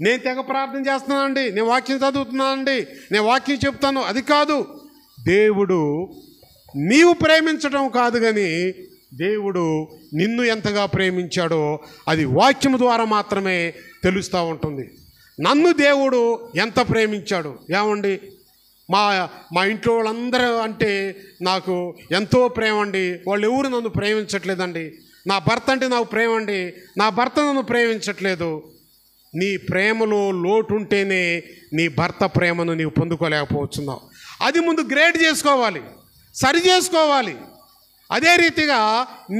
నేను తెగ ప్రార్థన చేస్తున్నానండి, నేను వాక్యం చదువుతున్నానండి, నేను వాక్యం చెప్తాను, అది కాదు. దేవుడు నీవు ప్రేమించడం కాదు, కానీ దేవుడు నిన్ను ఎంతగా ప్రేమించాడో అది వాక్యం ద్వారా మాత్రమే తెలుస్తూ ఉంటుంది. నన్ను దేవుడు ఎంత ప్రేమించాడు ఏమండి? మా ఇంట్లో వాళ్ళందరూ అంటే నాకు ఎంతో ప్రేమ అండి, వాళ్ళు ఎవరు నన్ను ప్రేమించట్లేదండి. నా భర్త అంటే నాకు ప్రేమ అండి, నా భర్త నన్ను ప్రేమించట్లేదు. నీ ప్రేమలో లోటు ఉంటేనే నీ భర్త ప్రేమను నీవు పొందుకోలేకపోతున్నావు. అది ముందు గ్రేడ్ చేసుకోవాలి, సరి చేసుకోవాలి. అదే రీతిగా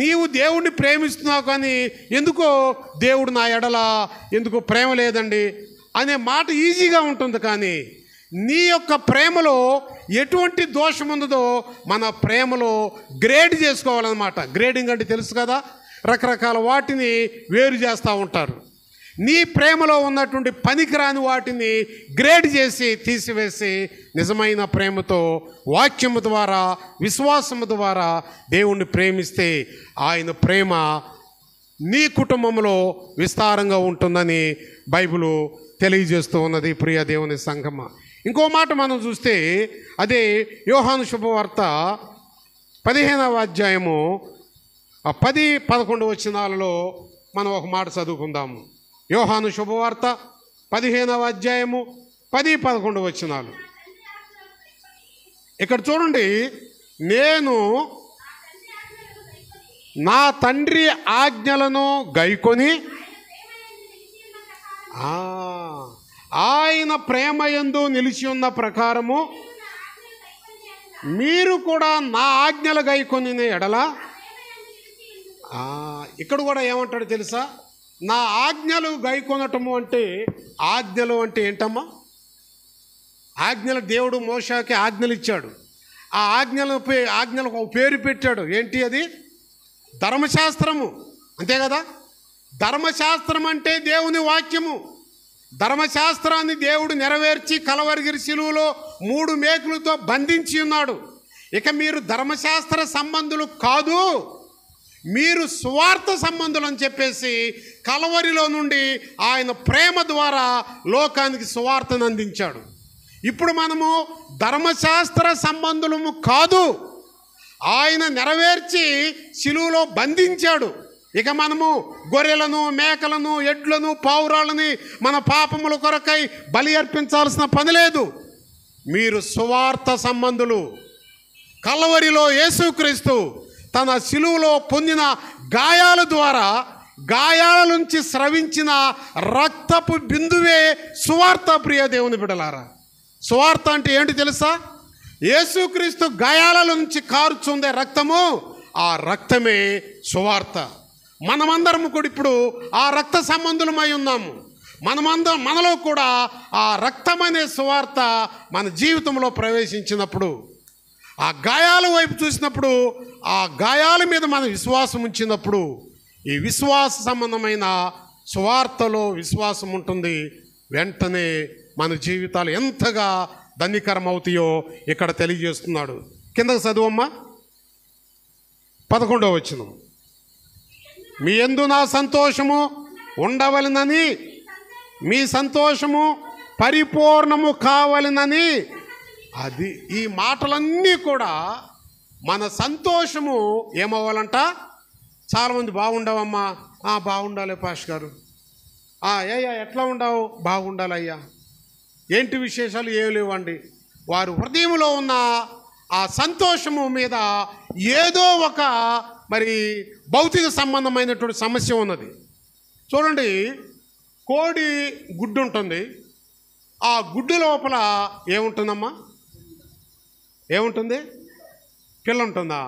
నీవు దేవుణ్ణి ప్రేమిస్తున్నావు, కానీ ఎందుకో దేవుడు నా ఎడల ఎందుకో ప్రేమ లేదండి అనే మాట ఈజీగా ఉంటుంది. కానీ నీ యొక్క ప్రేమలో ఎటువంటి దోషం ఉన్నదో మన ప్రేమలో గ్రేడ్ చేసుకోవాలన్నమాట. గ్రేడింగ్ అంటే తెలుసు కదా, రకరకాల వాటిని వేరు చేస్తూ ఉంటారు. నీ ప్రేమలో ఉన్నటువంటి పనికిరాని వాటిని గ్రేడ్ చేసి తీసివేసి నిజమైన ప్రేమతో వాక్యము ద్వారా విశ్వాసము ద్వారా దేవుణ్ణి ప్రేమిస్తే ఆయన ప్రేమ నీ కుటుంబంలో విస్తారంగా ఉంటుందని బైబిల్ తెలియజేస్తూ ఉన్నది. ప్రియ దేవుని సంఘమ, ఇంకో మాట మనం చూస్తే అదే యోహాను శుభవార్త 15వ అధ్యాయము 10-11 వచనాలలో మనం ఒక మాట చదువుకుందాము. యోహాను శుభవార్త 15వ అధ్యాయము 10-11 వచనాలు. ఇక్కడ చూడండి, నేను నా తండ్రి ఆజ్ఞలను గైకొని ఆయన ప్రేమయందు నిలిచి ఉన్న ప్రకారము మీరు కూడా నా ఆజ్ఞలు గైకొని ఎడల. ఇక్కడ కూడా ఏమంటాడు తెలుసా? నా ఆజ్ఞలు గైకొనటము అంటే, ఆజ్ఞలు అంటే ఏంటమ్మా? ఆజ్ఞలు దేవుడు మోషేకి ఆజ్ఞలు ఇచ్చాడు. ఆ ఆజ్ఞలకు ఒక పేరు పెట్టాడు. ఏంటి అది? ధర్మశాస్త్రము. అంతే కదా? ధర్మశాస్త్రం అంటే దేవుని వాక్యము. ధర్మశాస్త్రాన్ని దేవుడు నెరవేర్చి కలవరిగిరి శిలువలో 3 మేకులతో బంధించి ఉన్నాడు. ఇక మీరు ధర్మశాస్త్ర సంబంధులు కాదు, మీరు సువార్త సంబంధులు అని చెప్పేసి కలవరిలో నుండి ఆయన ప్రేమ ద్వారా లోకానికి సువార్తను అందించాడు. ఇప్పుడు మనము ధర్మశాస్త్ర సంబంధులము కాదు, ఆయన నెరవేర్చి శిలువలో బంధించాడు. ఇక మనము గొర్రెలను, మేకలను, ఎడ్లను, పావురాలని మన పాపముల కొరకై బలి అర్పించాల్సిన పని లేదు. మీరు సువార్త సంబంధులు. కలవరిలో యేసుక్రీస్తు తన శిలువలో పొందిన గాయాల ద్వారా, గాయాల నుంచి స్రవించిన రక్తపు బిందువే సువార్త. ప్రియ దేవుని బిడ్డలారా, సువార్త అంటే ఏంటి తెలుసా? యేసుక్రీస్తు గాయాల నుంచి కారుచుందే రక్తము, ఆ రక్తమే సువార్త. మనమందరము కూడా ఇప్పుడు ఆ రక్త సంబంధులమై ఉన్నాము. మనలో కూడా ఆ రక్తమనే సువార్త మన జీవితంలో ప్రవేశించినప్పుడు, ఆ గాయాల వైపు చూసినప్పుడు, ఆ గాయాల మీద మన విశ్వాసం ఉంచినప్పుడు, ఈ విశ్వాస సంబంధమైన సువార్తలో విశ్వాసం ఉంటుంది. వెంటనే మన జీవితాలు ఎంతగా ధన్యకరం అవుతాయో ఇక్కడ తెలియజేస్తున్నాడు. కిందకు చదువమ్మా, 11వ వచనం. మీ యందు నా సంతోషము ఉండవలెనని, మీ సంతోషము పరిపూర్ణము కావాలనని. అది ఈ మాటలన్నీ కూడా మన సంతోషము ఏమవ్వాలంట? చాలామంది బాగుండవమ్మా. బాగుండాలి పాష్ గారు. ఎట్లా ఉండవు? బాగుండాలయ్యా. ఏంటి విశేషాలు? ఏం లేవండి. వారు హృదయంలో ఉన్న ఆ సంతోషము మీద ఏదో ఒక మరి భౌతిక సంబంధమైనటువంటి సమస్య ఉన్నది. చూడండి, కోడి గుడ్డు ఉంటుంది. ఆ గుడ్డు లోపల ఏముంటుందమ్మా? ఏముంటుంది? పిల్ల ఉంటుందా?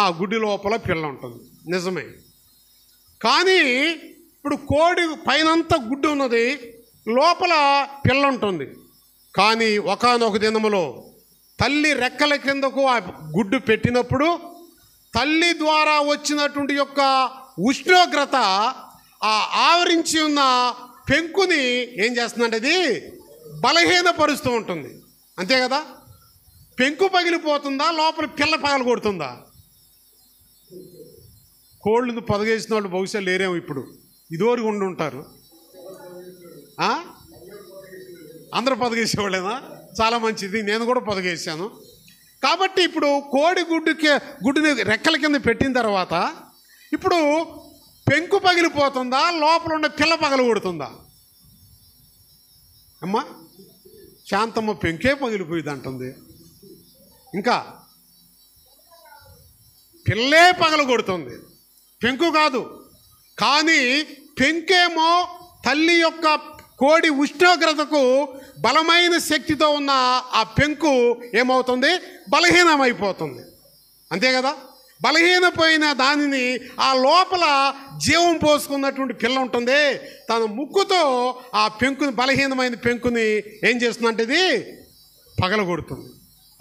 ఆ గుడ్డు లోపల పిల్ల ఉంటుంది. నిజమే. కానీ ఇప్పుడు కోడి పైనంతా గుడ్డు ఉన్నది, లోపల పిల్ల ఉంటుంది. కానీ ఒకానొక దినములో తల్లి రెక్కల కిందకు ఆ గుడ్డు పెట్టినప్పుడు తల్లి ద్వారా వచ్చినటువంటి యొక్క ఉష్ణోగ్రత ఆ ఆవరించి ఉన్న పెంకుని ఏం చేస్తుందంటే అది బలహీనపరుస్తూ ఉంటుంది. అంతే కదా? పెంకు పగిలిపోతుందా? లోపల పిల్ల పగలు కొడుతుందా? కోళ్ళను పొదగేసిన వాళ్ళు బహుశా లేరేమో ఇప్పుడు, ఇదివరకు ఉండి ఉంటారు. అందరూ పొదగేసేవాళ్ళేనా? చాలా మంచిది, నేను కూడా పొదగేసాను. కాబట్టి ఇప్పుడు కోడి గుడ్డుని రెక్కల కింద పెట్టిన తర్వాత ఇప్పుడు పెంకు పగిలిపోతుందా? లోపల ఉండే పిల్ల పగలు కొడుతుందా? అమ్మా శాంతమ్మ పెంకే పగిలిపోయింది అంటుంది. ఇంకా పిల్లే పగలు కొడుతుంది, పెంకు కాదు. కానీ పెంకేమో తల్లి యొక్క కోడి ఉష్ణోగ్రతకు బలమైన శక్తితో ఉన్న ఆ పెంకు ఏమవుతుంది? బలహీనమైపోతుంది. అంతే కదా? బలహీనపోయిన దానిని ఆ లోపల జీవం పోసుకున్నటువంటి పిల్ల ఉంటుంది, తన ముక్కుతో ఆ పెంకుని, బలహీనమైన పెంకుని ఏం చేస్తుందంటే ఇది పగలగొడుతుంది.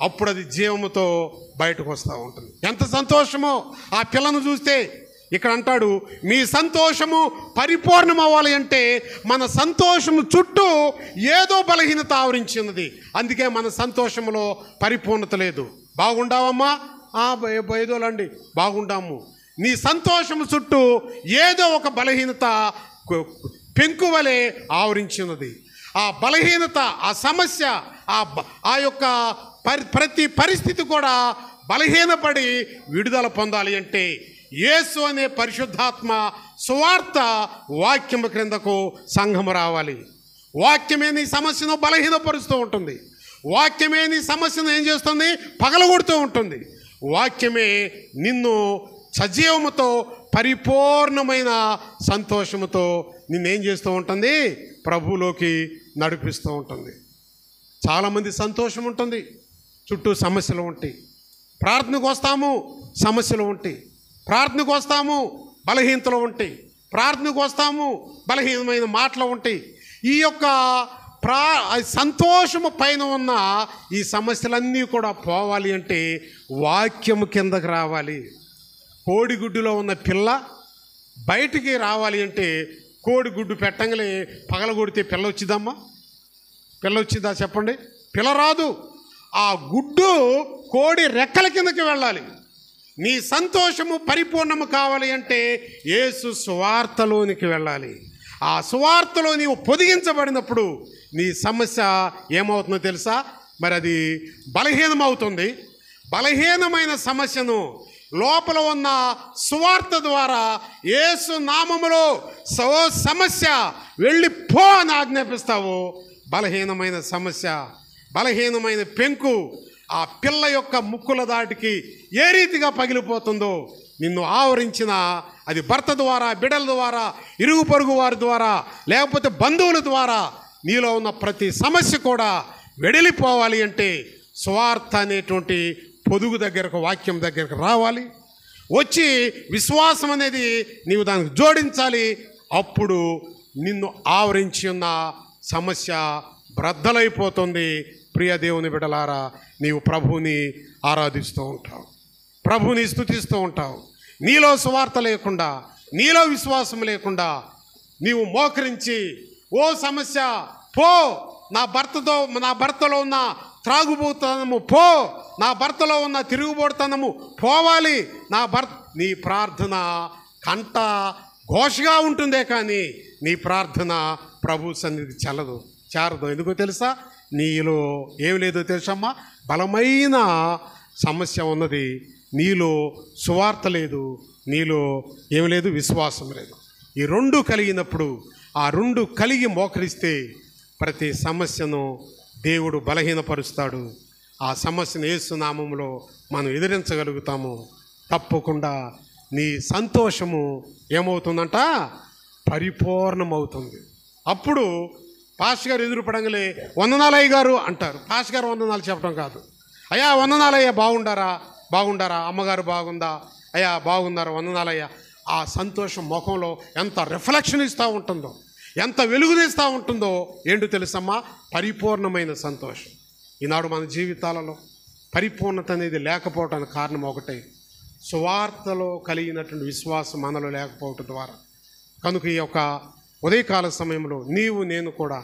అప్పుడు అది జీవముతో బయటకు వస్తూ ఉంటుంది. ఎంత సంతోషమో ఆ పిల్లను చూస్తే. ఇక్కడ అంటాడు, మీ సంతోషము పరిపూర్ణం అవ్వాలి అంటే మన సంతోషము చుట్టూ ఏదో బలహీనత ఆవరించినది. అందుకే మన సంతోషంలో పరిపూర్ణత లేదు. బాగుండావమ్మా? ఏదోలండి బాగుండాము. నీ సంతోషము చుట్టూ ఏదో ఒక బలహీనత పెంకువలే ఆవరించినది. ఆ బలహీనత, ఆ సమస్య, ఆ యొక్క ప్రతి పరిస్థితి కూడా బలహీనపడి విడుదల పొందాలి అంటే యేసు అనే పరిశుద్ధాత్మ సువార్త వాక్యము క్రిందకు సంఘము రావాలి. వాక్యమే నీ సమస్యను బలహీనపరుస్తూ ఉంటుంది. వాక్యమే నీ సమస్యను ఏం చేస్తుంది? పగలగొడుతూ ఉంటుంది. వాక్యమే నిన్ను సజీవముతో పరిపూర్ణమైన సంతోషముతో నిన్నేం చేస్తూ ఉంటుంది? ప్రభువులోకి నడిపిస్తూ ఉంటుంది. చాలామంది సంతోషం ఉంటుంది, చుట్టూ సమస్యలు ఉంటాయి. ప్రార్థనకు వస్తాము, సమస్యలు ఉంటాయి. ప్రార్థనకు వస్తాము, బలహీనతలు ఉంటాయి. ప్రార్థనకు వస్తాము, బలహీనమైన మాటలు ఉంటాయి. ఈ యొక్క సంతోషము పైన ఉన్న ఈ సమస్యలన్నీ కూడా పోవాలి అంటే వాక్యము కిందకు రావాలి. కోడిగుడ్డులో ఉన్న పిల్ల బయటికి రావాలి అంటే కోడిగుడ్డు పెట్టంగలే పగలగొడితే పిల్ల వచ్చిందమ్మా? పిల్ల వచ్చిందా చెప్పండి? పిల్ల రాదు. ఆ గుడ్డు కోడి రెక్కల కిందకి వెళ్ళాలి. నీ సంతోషము పరిపూర్ణము కావాలి అంటే యేసు సువార్తలోనికి వెళ్ళాలి. ఆ సువార్తలో నీవు పొదిగించబడినప్పుడు నీ సమస్య ఏమవుతుందో తెలుసా? మరి అది బలహీనమవుతుంది. బలహీనమైన సమస్యను లోపల ఉన్న సువార్త ద్వారా యేసు నామములో సమస్య వెళ్ళిపో అని ఆజ్ఞాపిస్తావు. బలహీనమైన సమస్య, బలహీనమైన పెంకు ఆ పిల్ల యొక్క ముక్కుల దాటికి ఏ రీతిగా పగిలిపోతుందో, నిన్ను ఆవరించిన అది భర్త ద్వారా, బిడ్డల ద్వారా, ఇరుగు పొరుగు వారి ద్వారా, లేకపోతే బంధువుల ద్వారా నీలో ఉన్న ప్రతి సమస్య కూడా వెడలిపోవాలి అంటే సువార్త అనేటువంటి పొదుగు దగ్గరకు, వాక్యం దగ్గరకు రావాలి. వచ్చి విశ్వాసం అనేది నీవు దానికి జోడించాలి. అప్పుడు నిన్ను ఆవరించి ఉన్న సమస్య బ్రద్దలైపోతుంది. ప్రియ దేవుని బిడ్డలారా, నీవు ప్రభువుని ఆరాధిస్తూ ఉంటావు, ప్రభువుని స్తుతిస్తూ ఉంటావు. నీలో సువార్త లేకుండా, నీలో విశ్వాసం లేకుండా నీవు మోకరించి, ఓ సమస్య పో, నా భర్తలో ఉన్న త్రాగుబోతనము పో, నా భర్తలో ఉన్న తిరుగుబోడుతనము పోవాలి, నీ ప్రార్థన కంట ఘోషగా ఉంటుందే కానీ నీ ప్రార్థన ప్రభు సన్నిధి చేరదు. ఎందుకో తెలుసా? నీలో ఏమి లేదో తెలుసమ్మా? బలమైన సమస్య ఉన్నది. నీలో సువార్త లేదు, నీలో ఏమి లేదు, విశ్వాసం లేదు. ఈ రెండు కలిగినప్పుడు, ఆ రెండు కలిగి మోకరిస్తే ప్రతి సమస్యను దేవుడు బలహీనపరుస్తాడు. ఆ సమస్యను యేసు నామములో మనం ఎదిరించగలుగుతాము. తప్పకుండా నీ సంతోషము ఏమవుతుందంట? పరిపూర్ణమవుతుంది. అప్పుడు పాస్టర్ గారు ఎదురుపడంగలే వందనాలయ్య గారు అంటారు. పాస్టర్ గారు వందనాలు చెప్పడం కాదు. అయ్యా వందనాలయ్యా, బాగుండారా? అమ్మగారు బాగుందా? అయ్యా బాగున్నారా? వందనాలయ్యా. ఆ సంతోషం ముఖంలో ఎంత రిఫ్లెక్షన్ ఇస్తూ ఉంటుందో, ఎంత వెలుగునిస్తూ ఉంటుందో ఏంటో తెలుసమ్మా? పరిపూర్ణమైన సంతోషం. ఈనాడు మన జీవితాలలో పరిపూర్ణత అనేది లేకపోవడానికి కారణం ఒకటే, సువార్తలో కలిగినటువంటి విశ్వాసం మనలో లేకపోవటం ద్వారా. కనుక ఈ యొక్క ఉదయకాల సమయంలో నీవు నేను కూడా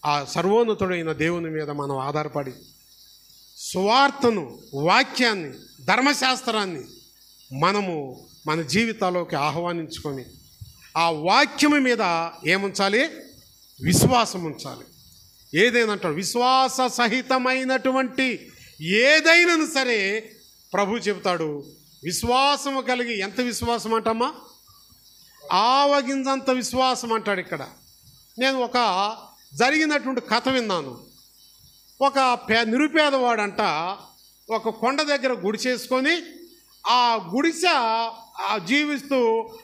ఆ సర్వోన్నతుడైన దేవుని మీద మనం ఆధారపడి సువార్తను, వాక్యాన్ని, ధర్మశాస్త్రాన్ని మనము మన జీవితాల్లోకి ఆహ్వానించుకొని ఆ వాక్యము మీద ఏముంచాలి? విశ్వాసం ఉంచాలి. ఏదైనా విశ్వాస సహితమైనటువంటి ఏదైనా సరే ప్రభు చెబుతాడు, విశ్వాసము కలిగి, ఎంత విశ్వాసం అంటమ్మా? ఆవగింజంత విశ్వాసం అంటాడు ఇక్కడ. నేను ఒక జరిగినటువంటి కథ విన్నాను. ఒక నిరుపేదవాడంట ఒక కొండ దగ్గర గుడిసేసుకొని ఆ గుడిసె జీవిస్తూ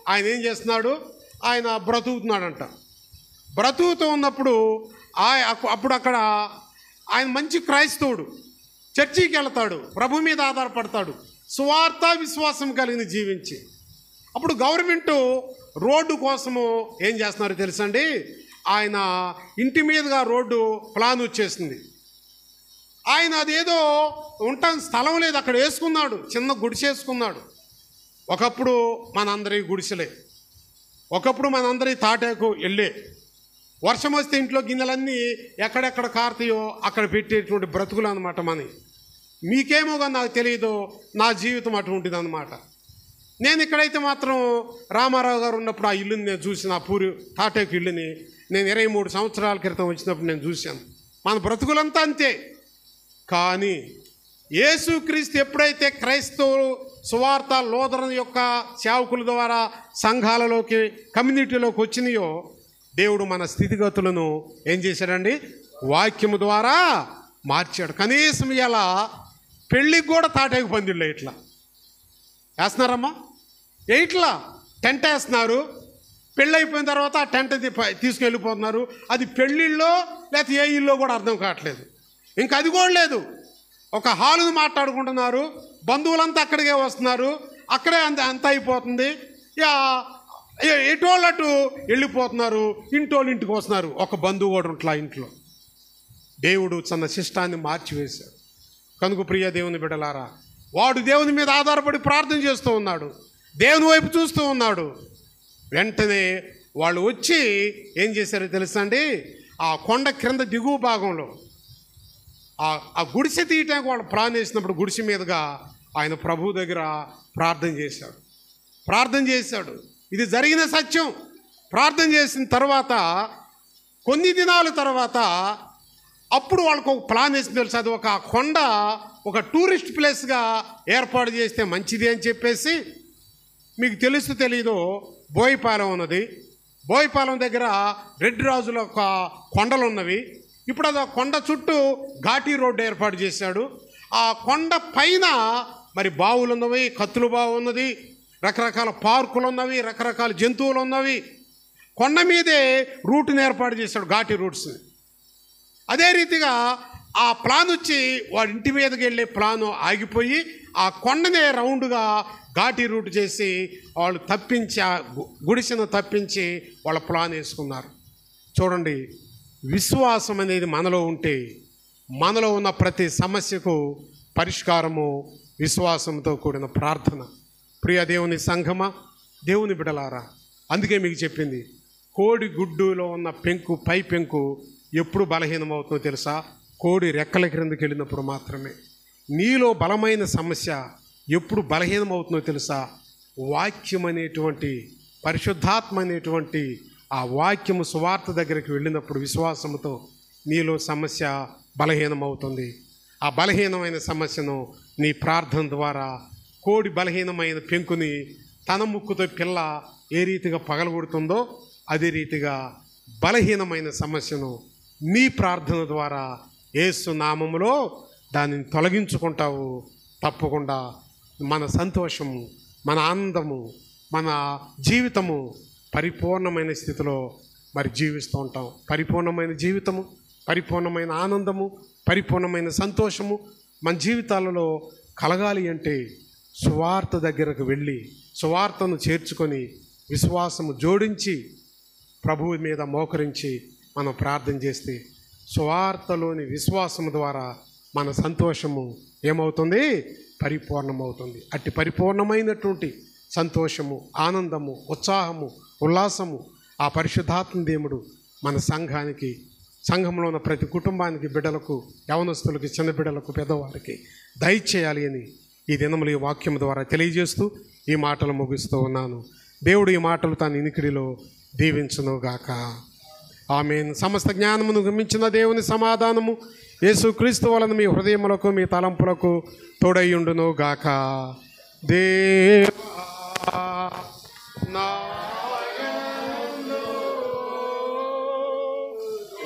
ఆయన ఏం చేస్తున్నాడు? ఆయన బ్రతుకుతున్నాడంట. బ్రతుకుతూ ఉన్నప్పుడు అప్పుడు అక్కడ ఆయన మంచి క్రైస్తవుడు, చర్చికి వెళ్తాడు, ప్రభు మీద ఆధారపడతాడు, సువార్త విశ్వాసం కలిగిన జీవించి. అప్పుడు గవర్నమెంటు రోడ్డు కోసము ఏం చేస్తున్నారో తెలుసండి? ఆయన ఇంటి మీదుగా రోడ్డు ప్లాన్ వచ్చేసింది. ఆయన అదేదో ఉండటానికి స్థలం లేదు, అక్కడ వేసుకున్నాడు, చిన్న గుడిసె వేసుకున్నాడు. ఒకప్పుడు మనందరి గుడిసెలే, ఒకప్పుడు మనందరి తాటాకు వెళ్ళే, వర్షం వస్తే ఇంట్లో గిన్నెలన్నీ ఎక్కడెక్కడ కారుతాయో అక్కడ పెట్టేటువంటి బ్రతుకులు అనమాట మనవి. మీకేమో కానీ నాకు తెలియదు, నా జీవితం అటువంటిది అనమాట. నేను ఇక్కడైతే మాత్రం రామారావు గారు ఉన్నప్పుడు ఆ ఇల్లుని నేను చూసిన, ఆ పూరి తాటాకు ఇల్లుని నేను 23 సంవత్సరాల క్రితం వచ్చినప్పుడు నేను చూశాను. మన బ్రతుకులంతా అంతే. కానీ యేసుక్రీస్తు ఎప్పుడైతే క్రైస్తవులు సువార్త లోదరణ యొక్క సేవకుల ద్వారా సంఘాలలోకి, కమ్యూనిటీలోకి వచ్చినాయో, దేవుడు మన స్థితిగతులను ఏం చేశాడండి? వాక్యము ద్వారా మార్చాడు. కనీసం ఇలా పెళ్ళికి కూడా తాటాకు పందిళ్ళు ఇట్లా వేస్తున్నారమ్మా, ఇట్లా టెంట్ వేస్తున్నారు. పెళ్ళి అయిపోయిన తర్వాత ఆ టెంట్ తీసుకెళ్ళిపోతున్నారు. అది పెళ్ళిళ్ళో లేకపోతే ఏ ఇల్లో కూడా అర్థం కావట్లేదు. ఇంకా అది కూడా లేదు. ఒక హాలును మాట్లాడుకుంటున్నారు, బంధువులంతా అక్కడికే వస్తున్నారు, అక్కడే అంత అయిపోతుంది. ఎటోళ్ళు అటు వెళ్ళిపోతున్నారు, ఇంటోళ్ళు ఇంటికి వస్తున్నారు, ఒక బంధువు కూడా ఉంట్లా ఇంట్లో. దేవుడు తన శిష్టాన్ని మార్చివేశాడు. కనుక ప్రియ దేవుని బిడ్డలారా, వాడు దేవుని మీద ఆధారపడి ప్రార్థన చేస్తూ ఉన్నాడు, దేవుని వైపు చూస్తూ ఉన్నాడు. వెంటనే వాళ్ళు వచ్చి ఏం చేశారో తెలుసా అండి? ఆ కొండ క్రింద దిగువ భాగంలో ఆ గుడిసె తీయటానికి వాళ్ళు ప్లాన్ చేసినప్పుడు గుడిసె మీదుగా ఆయన ప్రభు దగ్గర ప్రార్థన చేశాడు. ఇది జరిగిన సత్యం. ప్రార్థన చేసిన తర్వాత కొన్ని దినాల తర్వాత అప్పుడు వాళ్ళకు ఒక ప్లాన్ వేసి తెలుసు, అది ఒక కొండ ఒక టూరిస్ట్ ప్లేస్గా ఏర్పాటు చేస్తే మంచిది అని చెప్పేసి, మీకు తెలుసు తెలీదు, బోయపాలెం ఉన్నది. బోయపాలెం దగ్గర రెడ్డి రాజుల ఒక కొండలు ఉన్నవి. ఇప్పుడు అది ఆ కొండ చుట్టూ ఘాటీ రోడ్డు ఏర్పాటు చేశాడు. ఆ కొండ పైన మరి బావులు ఉన్నవి, కత్తుల బావు ఉన్నది, రకరకాల పార్కులు ఉన్నవి, రకరకాల జంతువులు ఉన్నవి. కొండ మీదే రూట్ని ఏర్పాటు చేశాడు, ఘాటీ రూట్స్. అదే రీతిగా ఆ ప్లాన్ వచ్చి వాడి ఇంటి మీదకి వెళ్ళే ప్లాను ఆగిపోయి ఆ కొండనే రౌండ్గా ఘాటీ రూట్ చేసి వాళ్ళు తప్పించి, ఆ గుడిసెను తప్పించి వాళ్ళ ప్లాన్ వేసుకున్నారు. చూడండి, విశ్వాసం అనేది మనలో ఉంటే మనలో ఉన్న ప్రతి సమస్యకు పరిష్కారము విశ్వాసంతో కూడిన ప్రార్థన. ప్రియ దేవుని సంఘమా, దేవుని బిడలారా, అందుకే మీకు చెప్పింది, కోడి గుడ్డులో ఉన్న పెంకు, పై పెంకు ఎప్పుడు బలహీనమవుతుందో తెలుసా? కోడి రెక్కల క్రిందకి వెళ్ళినప్పుడు మాత్రమే. నీలో బలమైన సమస్య ఎప్పుడు బలహీనమవుతుందో తెలుసా? వాక్యం అనేటువంటి, పరిశుద్ధాత్మ అనేటువంటి ఆ వాక్యము సువార్త దగ్గరికి వెళ్ళినప్పుడు విశ్వాసముతో నీలో సమస్య బలహీనమవుతుంది. ఆ బలహీనమైన సమస్యను నీ ప్రార్థన ద్వారా, కోడి బలహీనమైన పెంకుని తన ముక్కుతో పిల్ల ఏ రీతిగా పగలగొడుతుందో అదే రీతిగా బలహీనమైన సమస్యను నీ ప్రార్థన ద్వారా యేసు నామములో దానిని తొలగించుకుంటావు. తప్పకుండా మన సంతోషము, మన ఆనందము, మన జీవితము పరిపూర్ణమైన స్థితిలో మరి జీవిస్తూ ఉంటాం. పరిపూర్ణమైన జీవితము, పరిపూర్ణమైన ఆనందము, పరిపూర్ణమైన సంతోషము మన జీవితాలలో కలగాలి అంటే సువార్త దగ్గరకు వెళ్ళి సువార్తను చేర్చుకొని విశ్వాసము జోడించి ప్రభువు మీద మోకరించి మనం ప్రార్థన చేస్తే సువార్తలోని విశ్వాసము ద్వారా మన సంతోషము ఏమవుతుంది? పరిపూర్ణమవుతుంది. అట్టి పరిపూర్ణమైనటువంటి సంతోషము, ఆనందము, ఉత్సాహము, ఉల్లాసము ఆ పరిశుద్ధాత్మ దేవుడు మన సంఘానికి, సంఘంలో ఉన్న ప్రతి కుటుంబానికి, బిడ్డలకు, యవనస్తులకి, చిన్న బిడ్డలకు, పెద్దవారికి దయచేయాలి అని ఈ దినములు ఈ వాక్యం ద్వారా తెలియజేస్తూ ఈ మాటలు ముగిస్తూ ఉన్నాను. దేవుడు ఈ మాటలు తన ఇనికిడిలో దీవించునుగాక. ఆమేన్. సమస్త జ్ఞానమును గమించిన దేవుని సమాధానము యేసుక్రీస్తు వలన మీ హృదయములకు, మీ తలంపులకు తోడయ్యుండును గాక. దేవా నాయందు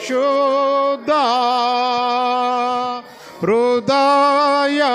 శుద్ధ హృదయా